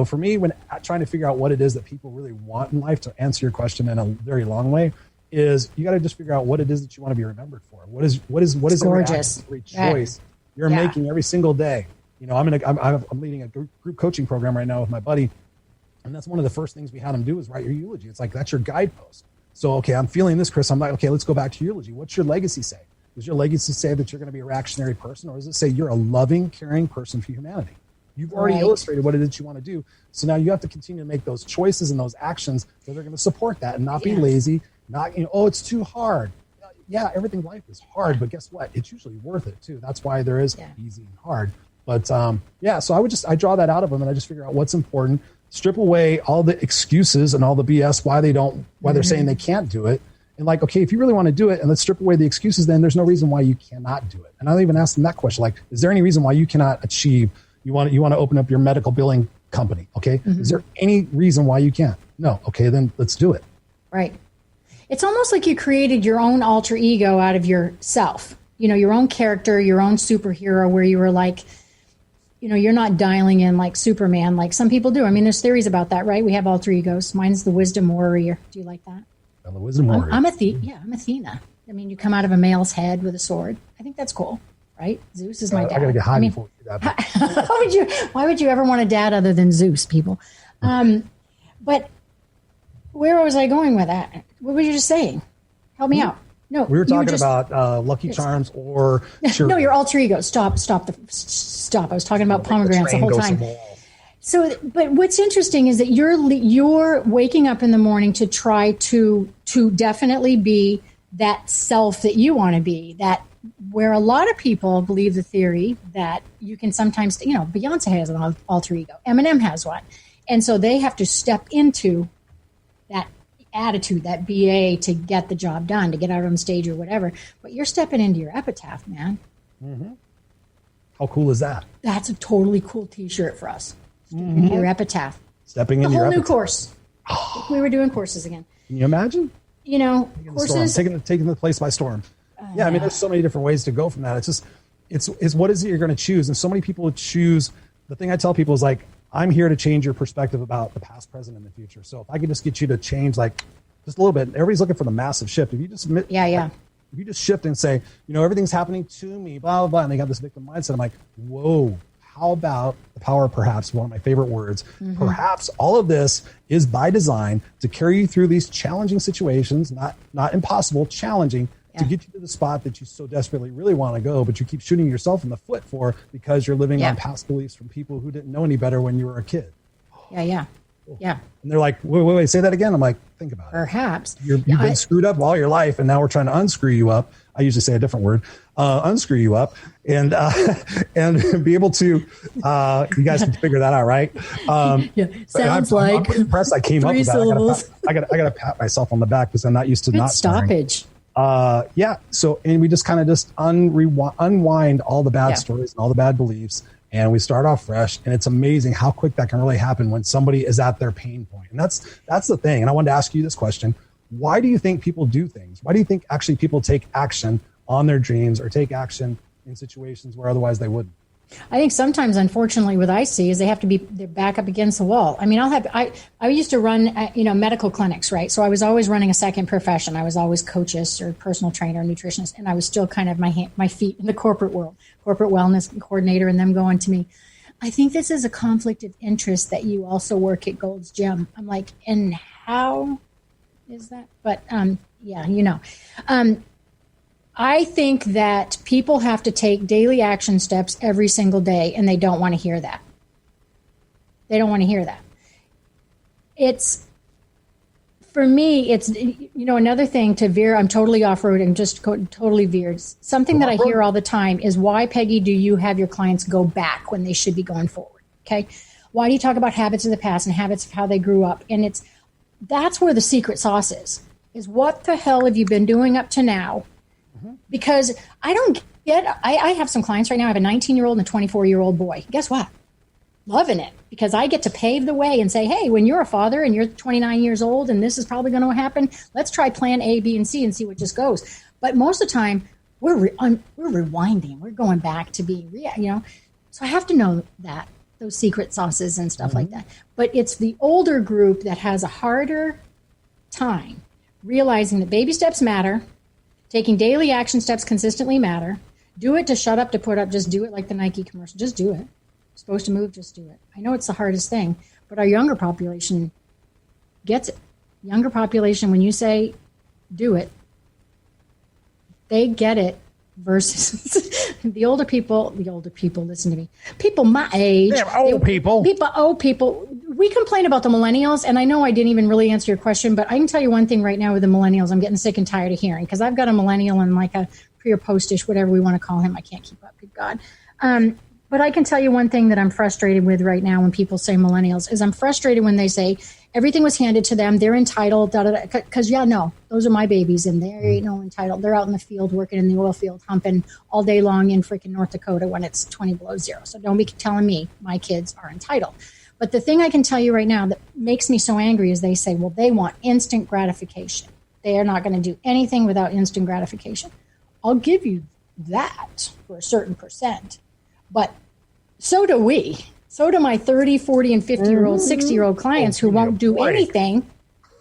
for me, when trying to figure out what it is that people really want in life, to answer your question in a very long way, is you got to just figure out what it is that you want to be remembered for. What is every choice you're making every single day? I'm leading a group coaching program right now with my buddy, and that's one of the first things we had him do is write your eulogy. It's like, that's your guidepost. So, okay, I'm feeling this, Chris. I'm like, okay, let's go back to your eulogy. What's your legacy say? Does your legacy say that you're going to be a reactionary person, or does it say you're a loving, caring person for humanity? You've already illustrated what it is you want to do. So now you have to continue to make those choices and those actions that are going to support that and not be lazy, not, it's too hard. Yeah, everything in life is hard, but guess what? It's usually worth it too. That's why there is easy and hard. But so I draw that out of them, and I just figure out what's important, strip away all the excuses and all the BS, why they're saying they can't do it. And like, okay, if you really want to do it, and let's strip away the excuses, then there's no reason why you cannot do it. And I'll even ask them that question, like, is there any reason why you cannot achieve? You want to open up your medical billing company, okay? Mm-hmm. Is there any reason why you can't? No. Okay, then let's do it. Right. It's almost like you created your own alter ego out of yourself. Your own character, your own superhero, where you were like, you're not dialing in like Superman, like some people do. I mean, there's theories about that, right? We have alter egos. Mine's the wisdom warrior. Do you like that? The wisdom warrior. I'm Athena. I mean, you come out of a male's head with a sword. I think that's cool. Right? Zeus is my dad. I gotta get high before we do that. Why would you ever want a dad other than Zeus, people? But where was I going with that? What were you just saying? Help me out. No, we were talking about Lucky Charms or no, your alter ego. Stop. I was talking about pomegranates the whole time. So, but what's interesting is that you're waking up in the morning to try to definitely be that self that you want to be, that where a lot of people believe the theory that you can sometimes, Beyonce has an alter ego, Eminem has one. And so they have to step into that attitude, that BA, to get the job done, to get out on stage or whatever. But you're stepping into your epitaph, man. Mm-hmm. How cool is that? That's a totally cool T-shirt for us. Mm-hmm. Your epitaph. Stepping into your epitaph. A whole new course. We were doing courses again. Can you imagine? Courses. Taking the place by storm. I mean, there's so many different ways to go from that. It's just, it's what is it you're going to choose? And so many people choose. The thing I tell people is like, I'm here to change your perspective about the past, present, and the future. So if I could just get you to change, like, just a little bit. Everybody's looking for the massive shift. If you just If you just shift and say, everything's happening to me, blah, blah, blah, and they got this victim mindset, I'm like, whoa, how about the power of perhaps, one of my favorite words, perhaps all of this is by design to carry you through these challenging situations, not impossible, challenging, to get you to the spot that you so desperately really want to go, but you keep shooting yourself in the foot for because you're living on past beliefs from people who didn't know any better when you were a kid. Yeah. And they're like, wait, say that again. I'm like, think about it. Perhaps. You've been screwed up all your life, and now we're trying to unscrew you up. I usually say a different word, unscrew you up, and be able to, you guys can figure that out, right? Sounds I'm pretty impressed I came up with that. I got to pat myself on the back because I'm not used to Good not stoppage. So, and we just kind of just unwind all the bad stories and all the bad beliefs, and we start off fresh. And it's amazing how quick that can really happen when somebody is at their pain point. And that's the thing. And I wanted to ask you this question. Why do you think people do things? Why do you think actually people take action on their dreams or take action in situations where otherwise they wouldn't? I think sometimes, unfortunately, what I see is they're back up against the wall. I mean, I used to run, medical clinics, right? So I was always running a second profession. I was always coaches or personal trainer, nutritionist, and I was still kind of my feet in the corporate world, corporate wellness coordinator, and them going to me, I think this is a conflict of interest that you also work at Gold's Gym. I'm like, and how is that? But I think that people have to take daily action steps every single day, and they don't want to hear that. They don't want to hear that. For me, it's another thing to veer. I'm totally off-road and just totally veered. Something that I hear all the time is, why, Peggy, do you have your clients go back when they should be going forward? Okay. Why do you talk about habits of the past and habits of how they grew up? And that's where the secret sauce is what the hell have you been doing up to now? Because I don't get, I have some clients right now. I have a 19-year-old and a 24-year-old boy. Guess what? Loving it, because I get to pave the way and say, hey, when you're a father and you're 29 years old and this is probably going to happen, let's try plan A, B, and C and see what just goes. But most of the time, we're rewinding. We're going back to being real, So I have to know that, those secret sauces and stuff like that. But it's the older group that has a harder time realizing that baby steps matter. Taking daily action steps consistently matter. Do it to shut up, to put up. Just do it like the Nike commercial. Just do it. Supposed to move, just do it. I know it's the hardest thing, but our younger population gets it. Younger population, when you say do it, they get it. Versus the older people, listen to me. People my age. Old people, we complain about the millennials, and I know I didn't even really answer your question, but I can tell you one thing right now with the millennials I'm getting sick and tired of hearing, because I've got a millennial and like a pre or post-ish, whatever we want to call him. I can't keep up, good God. But I can tell you one thing that I'm frustrated with right now when people say millennials is I'm frustrated when they say everything was handed to them, they're entitled, because no, those are my babies, and they ain't no entitled. They're out in the field working in the oil field, humping all day long in freaking North Dakota when it's 20 below zero. So don't be telling me my kids are entitled. But the thing I can tell you right now that makes me so angry is they say, well, they want instant gratification. They are not going to do anything without instant gratification. I'll give you that for a certain percent. But so do we. So do my 30, 40, and 50-year-old, 60-year-old clients who won't do anything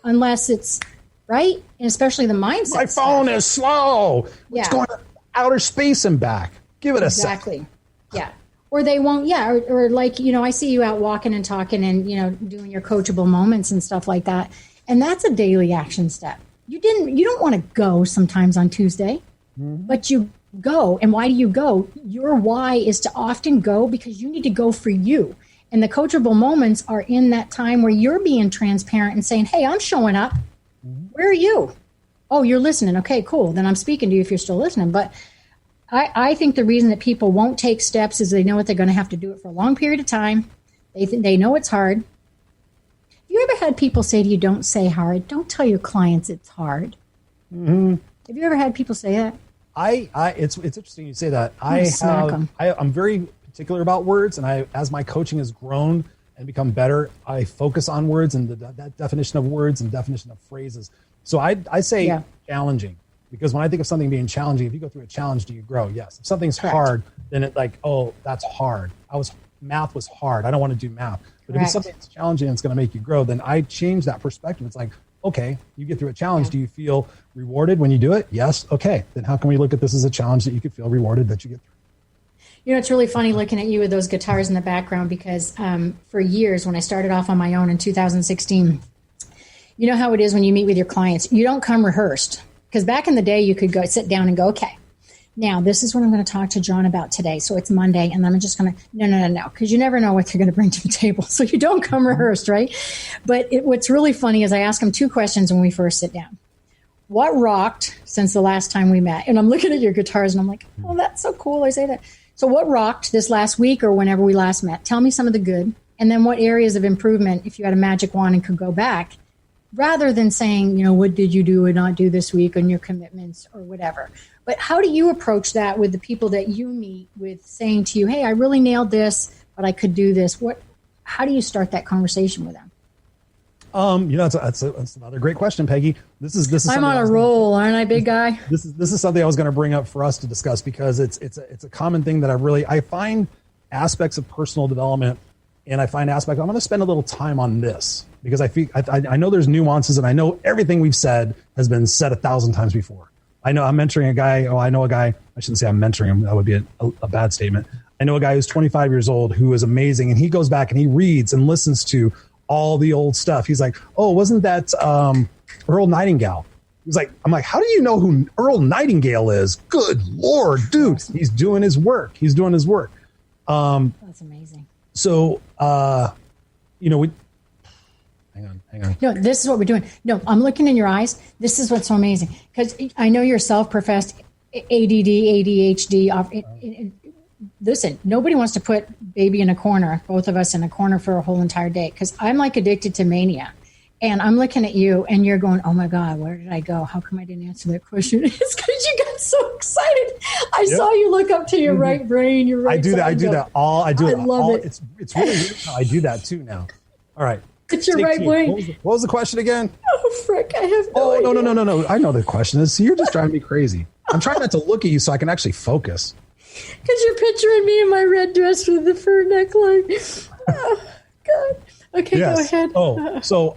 unless it's right, and especially the mindset. My phone is slow. It's going to outer space and back. Give it a second. Exactly. Yeah. Or they won't, or like, I see you out walking and talking and, doing your coachable moments and stuff like that. And that's a daily action step. You don't want to go sometimes on Tuesday, but you go. And why do you go? Your why is to often go because you need to go for you. And the coachable moments are in that time where you're being transparent and saying, hey, I'm showing up. Where are you? Oh, you're listening. Okay, cool. Then I'm speaking to you if you're still listening. But I think the reason that people won't take steps is they know that they're going to have to do it for a long period of time. They know it's hard. Have you ever had people say to you, don't say hard? Don't tell your clients it's hard. Have you ever had people say that? It's interesting you say that. I'm very particular about words, and as my coaching has grown and become better, I focus on words and that definition of words and definition of phrases. So I say challenging, because when I think of something being challenging, if you go through a challenge, do you grow? Yes. If something's hard, then it's like, oh, that's hard. Math was hard. I don't want to do math. But if it's something that's challenging and it's going to make you grow, then I change that perspective. It's like, Okay, you get through a challenge. Do you feel rewarded when you do it? Yes. Okay, then how can we look at this as a challenge that you could feel rewarded that you get through? You know, it's really funny looking at you with those guitars in the background because for years when I started off on my own in 2016, you know how it is when you meet with your clients. You don't come rehearsed because back in the day you could go sit down and go, okay, now this is what I'm going to talk to John about today. So it's Monday and I'm just going to, no, because you never know what they're going to bring to the table. So you don't come rehearsed, right? But what's really funny is I ask them 2 questions when we first sit down. What rocked since the last time we met? And I'm looking at your guitars and I'm like, oh, that's so cool. I say that. So what rocked this last week or whenever we last met? Tell me some of the good. And then what areas of improvement, if you had a magic wand and could go back, rather than saying, you know, what did you do or not do this week on your commitments or whatever. But how do you approach that with the people that you meet with saying to you, hey, I really nailed this, but I could do this? How do you start that conversation with them? You know, that's another great question, Peggy. This is. I'm on a roll, aren't I, big guy? This is something I was going to bring up for us to discuss because it's a common thing that I find aspects of personal development, and I find aspects. I'm going to spend a little time on this because I know there's nuances, and I know everything we've said has been said 1,000 times before. I know I'm mentoring a guy. I know a guy. I shouldn't say I'm mentoring him. That would be a bad statement. I know a guy who's 25 years old who is amazing, and he goes back and he reads and listens to all the old stuff. He's like, oh, wasn't that Earl Nightingale? He's like, I'm like, how do you know who Earl Nightingale is? Good Lord, dude. He's doing his work. That's amazing. So, you know, hang on. No, this is what we're doing. No, I'm looking in your eyes. This is what's so amazing. Because I know you're self-professed ADD, ADHD. Listen, nobody wants to put baby in a corner, both of us in a corner for a whole entire day. Because I'm like addicted to mania. And I'm looking at you and you're going, oh my God, where did I go? How come I didn't answer that question? It's because you got so excited. I saw you look up to your right brain. Your right I do that. I love it. It's really weird how I do that too now. All right. It's your right brain. What was the question again? Oh, frick. I have no idea. No. I know the question is. You're just driving me crazy. I'm trying not to look at you so I can actually focus. Because you're picturing me in my red dress with the fur neckline. Oh, God. Okay, yes. Go ahead. So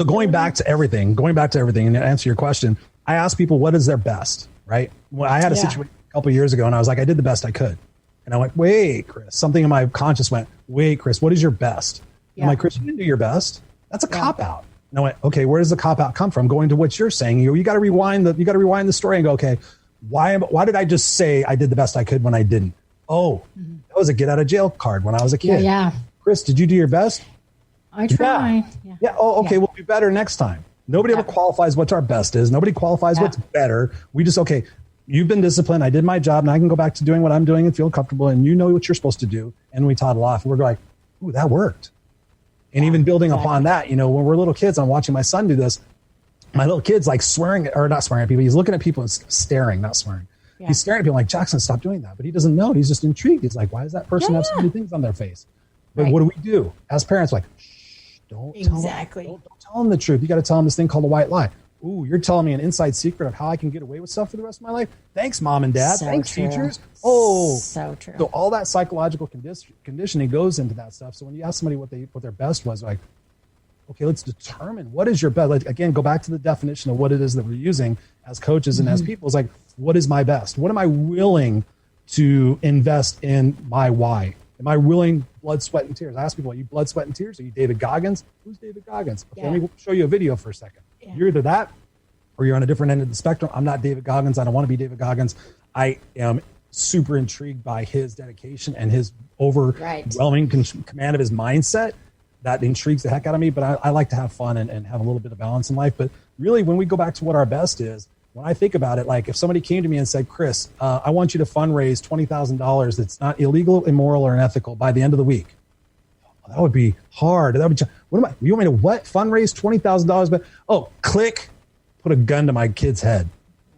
going back to everything, and to answer your question, I ask people what is their best, right? Well, I had a situation a couple of years ago and I was like, I did the best I could. And I went, wait, Chris, something in my conscious went, wait, Chris, what is your best? Yeah. I'm like, Chris, you didn't do your best. That's a cop out. And I went, okay, where does the cop out come from? Going to what you're saying, you got to rewind the story and go, okay, why did I just say I did the best I could when I didn't? Oh, that was a get out of jail card when I was a kid. Yeah. Chris, did you do your best? I tried. Yeah. Oh, okay. We'll be better next time. Nobody ever qualifies what our best is. Nobody qualifies what's better. We just, okay, you've been disciplined. I did my job. Now I can go back to doing what I'm doing and feel comfortable. And you know what you're supposed to do. And we toddle off. And we're like, ooh, that worked. And even building upon that, you know, when we're little kids, I'm watching my son do this. My little kid's like not swearing at people. He's looking at people and staring, not swearing. Yeah. He's staring at people like, Jackson, stop doing that. But he doesn't know. He's just intrigued. He's like, why does that person have so many things on their face? But what do we do as parents? Like, shh, don't tell them the truth. You got to tell them this thing called a white lie. Ooh, you're telling me an inside secret of how I can get away with stuff for the rest of my life? Thanks, mom and dad. Thanks, teachers. Oh, so true. So all that psychological conditioning goes into that stuff. So when you ask somebody what their best was, like, okay, let's determine what is your best. Like, again, go back to the definition of what it is that we're using as coaches and as people. It's like, what is my best? What am I willing to invest in my why? Am I willing blood, sweat, and tears? I ask people, are you blood, sweat, and tears? Are you David Goggins? Who's David Goggins? Okay, let me show you a video for a second. Yeah. You're either that or you're on a different end of the spectrum. I'm not David Goggins. I don't want to be David Goggins. I am super intrigued by his dedication and his overwhelming command of his mindset. That intrigues the heck out of me, but I like to have fun and have a little bit of balance in life. But really, when we go back to what our best is, when I think about it, like if somebody came to me and said, Chris, I want you to fundraise $20,000 that's not illegal, immoral, or unethical by the end of the week. That would be hard. You want me to what? Fundraise $20,000? But click, put a gun to my kid's head.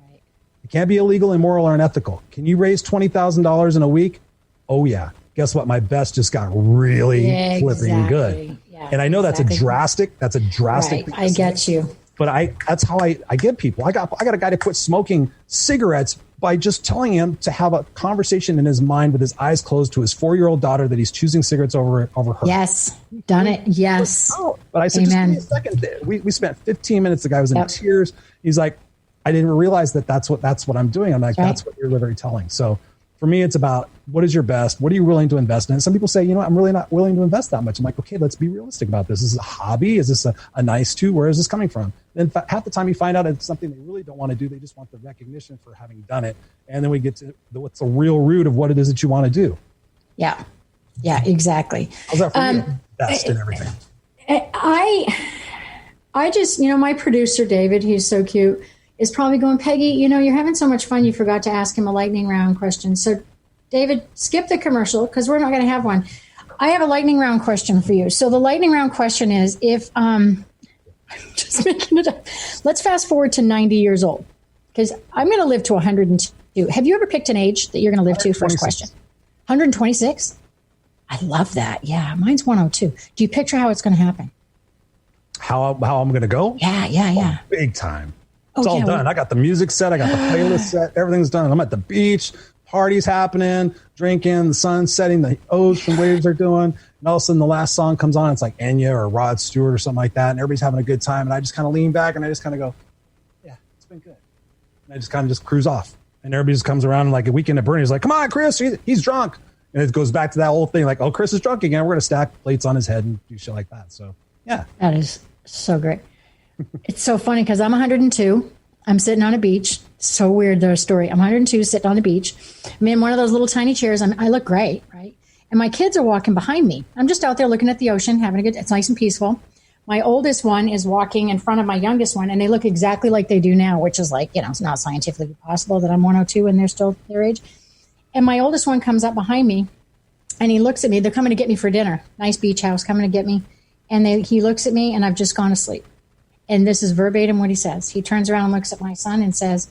Right. It can't be illegal, immoral, or unethical. Can you raise $20,000 in a week? Oh, yeah. Guess what? My best just got really flipping good. Yeah, and I know that's a drastic. Right. I get you. But that's how I get people. I got a guy to quit smoking cigarettes by just telling him to have a conversation in his mind with his eyes closed to his 4-year-old daughter that he's choosing cigarettes over her. Yes. Done it. Yes. But I said, Amen. just give me a second. We spent 15 minutes. The guy was in tears. He's like, I didn't realize that's what I'm doing. I'm like, that's what you're literally telling. So for me, it's about what is your best? What are you willing to invest in? Some people say, I'm really not willing to invest that much. I'm like, okay, let's be realistic about this. Is this a hobby? Is this a nice to? Where is this coming from? Then half the time you find out it's something they really don't want to do. They just want the recognition for having done it. And then we get to what's the real root of what it is that you want to do. Yeah. Yeah, exactly. How's that for you? Best and everything. I just, my producer, David, he's so cute, is probably going, Peggy, you're having so much fun. You forgot to ask him a lightning round question. So David, skip the commercial because we're not going to have one. I have a lightning round question for you. So the lightning round question is if, I'm just making it up. Let's fast forward to 90 years old because I'm going to live to 102. Have you ever picked an age that you're going to live to? First question. 126? I love that. Yeah, mine's 102. Do you picture how it's going to happen? How I'm going to go? Yeah. Oh, big time. It's all done. I got the music set. I got the playlist set. Everything's done. I'm at the beach. Parties happening, drinking, the sun's setting, the ocean waves are doing. And all of a sudden the last song comes on. It's like Enya or Rod Stewart or something like that. And everybody's having a good time. And I just kind of lean back and I just kind of go, yeah, it's been good. And I just kind of just cruise off. And everybody just comes around like a weekend at Bernie's like, come on, Chris, he's drunk. And it goes back to that old thing like, oh, Chris is drunk again. We're going to stack plates on his head and do shit like that. So, yeah. That is so great. It's so funny because I'm 102. I'm sitting on a beach. So weird, their story. I'm 102, sitting on the beach. I'm in one of those little tiny chairs. I look great, right? And my kids are walking behind me. I'm just out there looking at the ocean, having a good, it's nice and peaceful. My oldest one is walking in front of my youngest one, and they look exactly like they do now, which is like, it's not scientifically possible that I'm 102 and they're still their age. And my oldest one comes up behind me, and he looks at me. They're coming to get me for dinner. Nice beach house, coming to get me. And he looks at me, and I've just gone to sleep. And this is verbatim what he says. He turns around and looks at my son and says,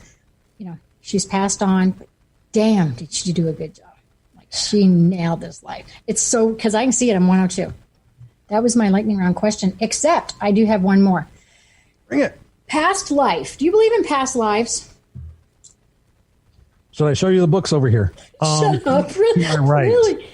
she's passed on, but damn, did she do a good job. Like, she nailed this life. It's so, because I can see it, I'm 102. That was my lightning round question, except I do have one more. Bring it. Past life. Do you believe in past lives? Should I show you the books over here? Shut up. Really? Yeah, right. Really?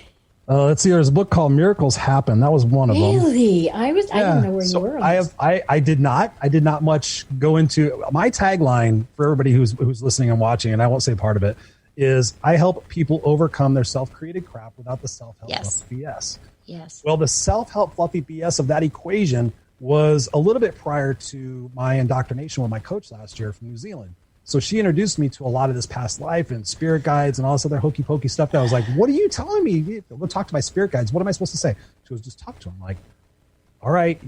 Let's see. There's a book called Miracles Happen. That was one of them. Really? I didn't know where you were. I did not much go into my tagline for everybody who's listening and watching, and I won't say part of it, is I help people overcome their self-created crap without the self-help fluffy BS. Yes. Well, the self-help fluffy BS of that equation was a little bit prior to my indoctrination with my coach last year from New Zealand. So she introduced me to a lot of this past life and spirit guides and all this other hokey pokey stuff that I was like, what are you telling me? Go talk to my spirit guides. What am I supposed to say? She was just talk to them. Like, all right,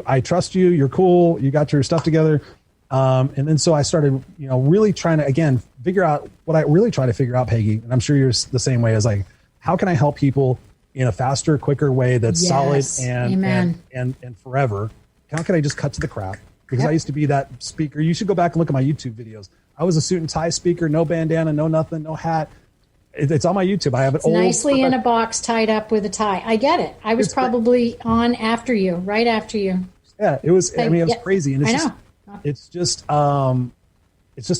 I trust you. You're cool. You got your stuff together. And then so I started, really trying to, again, figure out what I really try to figure out, Peggy. And I'm sure you're the same way, as like, how can I help people in a faster, quicker way that's solid and forever? How can I just cut to the crap? Because I used to be that speaker. You should go back and look at my YouTube videos. I was a suit and tie speaker, no bandana, no nothing, no hat. It's on my YouTube. I have it nicely in a box tied up with a tie. I get it. I was probably on after you, right after you. Yeah, it was. It was crazy, and it's just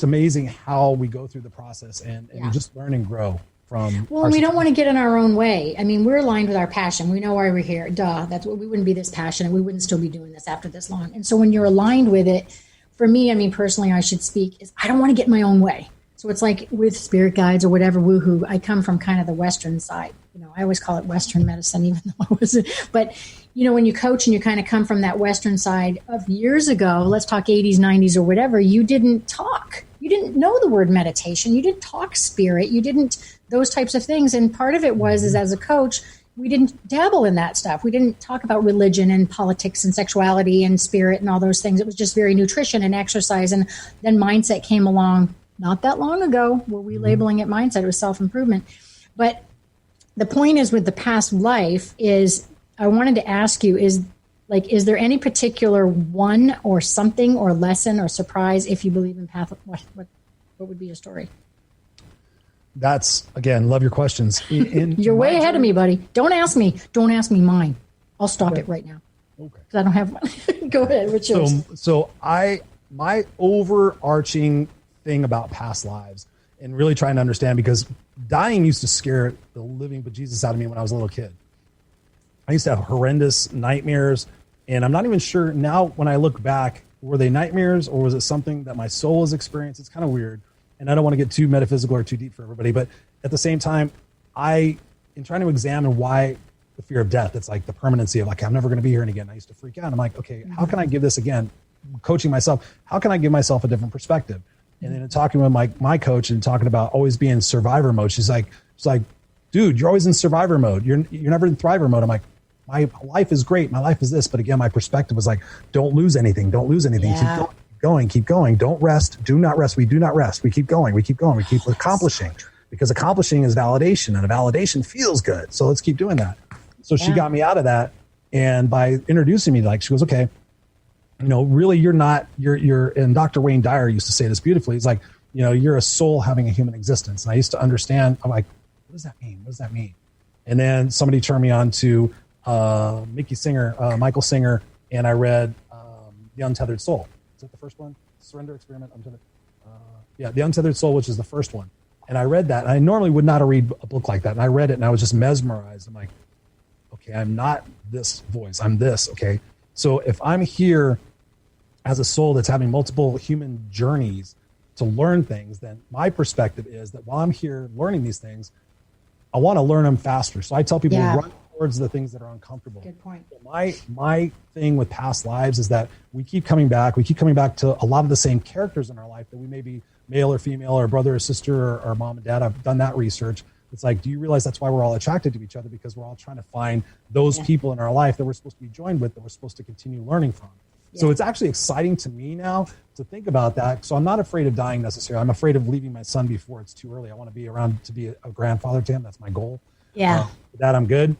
amazing how we go through the process and we just learn and grow from. Well, and we don't want to get in our own way. I mean, we're aligned with our passion. We know why we're here. Duh, that's what we wouldn't be this passionate. We wouldn't still be doing this after this long. And so when you're aligned with it. For me, I mean, personally, I should speak, is I don't want to get in my own way. So it's like with spirit guides or whatever, woohoo, I come from kind of the Western side. I always call it Western medicine, even though I wasn't. But, when you coach and you kind of come from that Western side of years ago, let's talk 80s, 90s or whatever, you didn't talk. You didn't know the word meditation. You didn't talk spirit. You didn't, those types of things. And part of it is as a coach, we didn't dabble in that stuff. We didn't talk about religion and politics and sexuality and spirit and all those things. It was just very nutrition and exercise. And then mindset came along not that long ago. Were we labeling it mindset? It was self-improvement. But the point is with the past life is I wanted to ask you is there any particular one or something or lesson or surprise if you believe in path? What would be your story? That's, again, love your questions. You're way ahead of me, buddy. Don't ask me mine. I'll stop it right now. Okay. Because I don't have one. Go ahead. What's yours? So my overarching thing about past lives and really trying to understand, because dying used to scare the living bejesus out of me when I was a little kid. I used to have horrendous nightmares, and I'm not even sure now when I look back, were they nightmares or was it something that my soul has experienced? It's kind of weird, and I don't want to get too metaphysical or too deep for everybody, but at the same time, in trying to examine why the fear of death, it's like the permanency of like, I'm never going to be here again. I used to freak out. I'm like, okay, how can I give this again? Coaching myself, how can I give myself a different perspective? And then in talking with my coach and talking about always being in survivor mode, she's like, dude, you're always in survivor mode. You're never in thriver mode. I'm like, my life is great. My life is this. But again, my perspective was like, don't lose anything. Don't lose anything. Yeah. Keep going. Don't rest. Do not rest. We do not rest. We keep going. We keep accomplishing, because accomplishing is validation, and a validation feels good. So let's keep doing that. So she got me out of that. And by introducing me, like, she goes, okay, really, you're, and Dr. Wayne Dyer used to say this beautifully. He's like, you're a soul having a human existence. And I used to understand, I'm like, what does that mean? What does that mean? And then somebody turned me on to Michael Singer, and I read The Untethered Soul. Is that the first one? Surrender Experiment, Untethered. The Untethered Soul, which is the first one. And I read that. And I normally would not read a book like that. And I read it, and I was just mesmerized. I'm like, okay, I'm not this voice. I'm this, okay? So if I'm here as a soul that's having multiple human journeys to learn things, then my perspective is that while I'm here learning these things, I want to learn them faster. So I tell people, run towards the things that are uncomfortable. Good point. My thing with past lives is that we keep coming back. We keep coming back to a lot of the same characters in our life that we may be male or female or brother or sister or mom and dad. I've done that research. It's like, do you realize that's why we're all attracted to each other? Because we're all trying to find those people in our life that we're supposed to be joined with, that we're supposed to continue learning from. Yeah. So it's actually exciting to me now to think about that. So I'm not afraid of dying necessarily. I'm afraid of leaving my son before it's too early. I want to be around to be a grandfather to him. That's my goal. Yeah. For that, I'm good.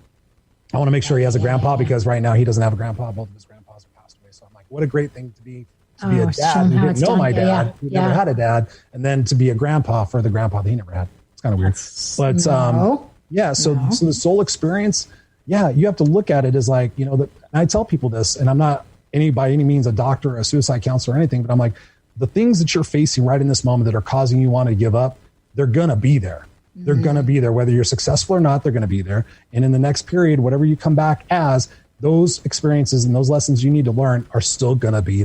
I want to make sure he has a grandpa, because right now he doesn't have a grandpa. Both of his grandpas have passed away. So I'm like, what a great thing to be a dad who didn't know my dad, who never had a dad, and then to be a grandpa for the grandpa that he never had. It's kind of weird. But so the soul experience, you have to look at it as like, and I tell people this, and I'm not by any means a doctor or a suicide counselor or anything, but I'm like, the things that you're facing right in this moment that are causing you want to give up, they're going to be there. They're going to be there. Whether you're successful or not, they're going to be there. And in the next period, whatever you come back as, those experiences and those lessons you need to learn are still going to be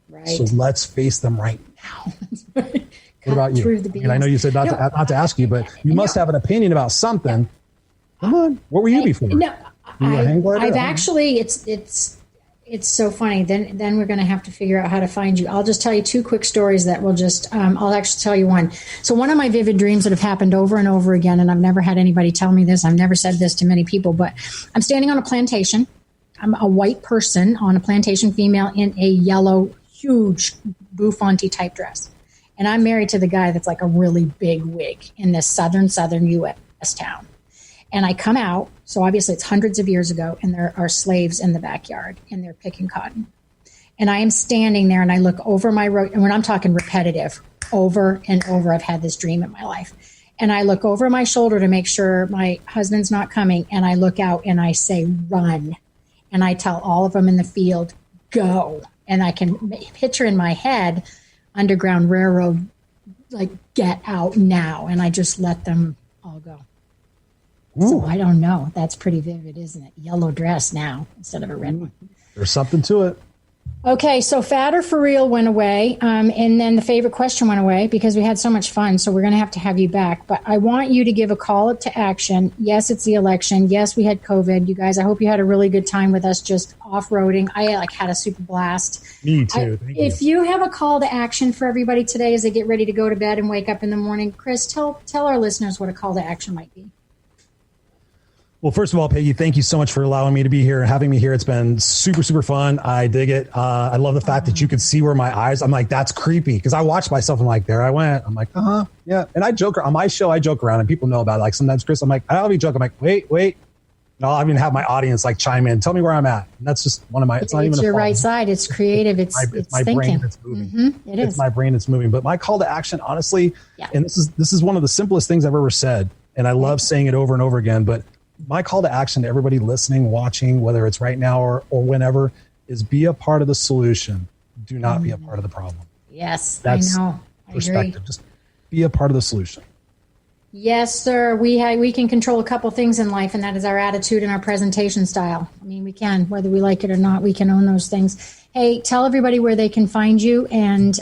Right. So let's face them right now. What about you? And I know you said not to ask you, but you must have an opinion about something. Come on. What were you before? No, I've actually, it's so funny. Then we're going to have to figure out how to find you. I'll just tell you two quick stories that will just, I'll actually tell you one. So one of my vivid dreams that have happened over and over again, and I've never had anybody tell me this. I've never said this to many people, but I'm standing on a plantation. I'm a white person on a plantation, female in a yellow, huge bouffante type dress. And I'm married to the guy that's like a really big wig in this southern U.S. town. And I come out, so obviously it's hundreds of years ago, and there are slaves in the backyard, and they're picking cotton. And I am standing there, and I look over my road, and when I'm talking repetitive, over and over, I've had this dream in my life. And I look over my shoulder to make sure my husband's not coming, and I look out, and I say, run. And I tell all of them in the field, go. And I can picture in my head, Underground Railroad, like, get out now. And I just let them all go. Ooh. So I don't know. That's pretty vivid, isn't it? Yellow dress now instead of a red one. There's something to it. Okay, so Fat or For Real went away, and then the favorite question went away because we had so much fun, so we're going to have you back. But I want you to give a call up to action. Yes, it's the election. Yes, we had COVID. You guys, I hope you had a really good time with us just off-roading. I had a super blast. Me too. Thank you. If you have a call to action for everybody today as they get ready to go to bed and wake up in the morning, Chris, tell our listeners what a call to action might be. Well, first of all, Peggy, thank you so much for allowing me to be here and having me here. It's been super, super fun. I dig it. I love the fact that you could see where my eyes, I'm like, that's creepy. Because I watched myself and like, there I went. I'm like, yeah. And I joke on my show. I joke around and people know about it. Like sometimes, Chris, I'm like, I'll be joking. I'm like, wait. And I'll even have my audience like chime in. Tell me where I'm at. And that's just one of my, it's not even your right side. It's creative. It's my thinking. brain that's moving. It's my brain that's moving. But my call to action, honestly, and this is one of the simplest things I've ever said. And I love saying it over and over again, but my call to action to everybody listening, watching, whether it's right now or whenever, is be a part of the solution. Do not be a part of the problem. Yes, that's I know. perspective. Agree. Just be a part of the solution. Yes, sir. We can control a couple things in life, and that is our attitude and our presentation style. I mean, we can, whether we like it or not, we can own those things. Hey, tell everybody where they can find you, and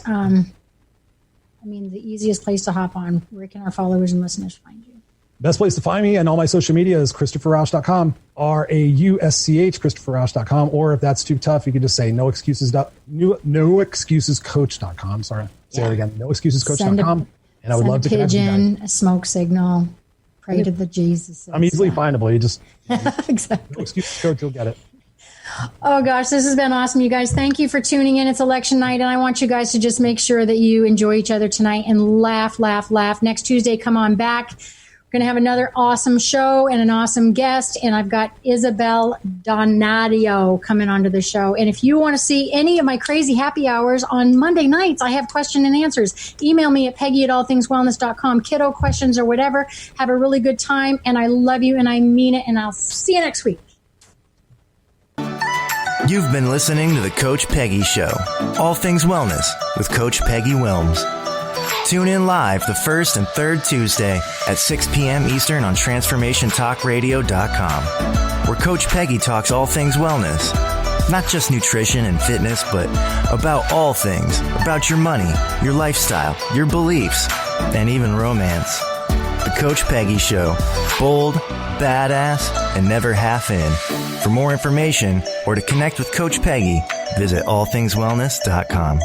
the easiest place to hop on. Where can our followers and listeners find you? Best place to find me and all my social media is ChristopherRausch.com, RAUSCH, ChristopherRausch.com. Or if that's too tough, you can just say noexcusescoach.com. Sorry, say it again. Noexcusescoach.com. And I would love to connect with you guys. A smoke signal. Pray to the Jesus. I'm easily findable. You just exactly. No Excuses Coach, you'll get it. Oh gosh, this has been awesome, you guys. Thank you for tuning in. It's election night, and I want you guys to just make sure that you enjoy each other tonight and laugh. Next Tuesday, come on back. We're going to have another awesome show and an awesome guest, and I've got Isabel Donadio coming onto the show. And if you want to see any of my crazy happy hours on Monday nights, I have question and answers. Email me at Peggy@allthingswellness.com. Kiddo questions or whatever. Have a really good time, and I love you, and I mean it, and I'll see you next week. You've been listening to The Coach Peggy Show, all things wellness with Coach Peggy Wilms. Tune in live the first and third Tuesday at 6 p.m. Eastern on TransformationTalkRadio.com, where Coach Peggy talks all things wellness. Not just nutrition and fitness, but about all things, about your money, your lifestyle, your beliefs, and even romance. The Coach Peggy Show, bold, badass, and never half in. For more information or to connect with Coach Peggy, visit allthingswellness.com.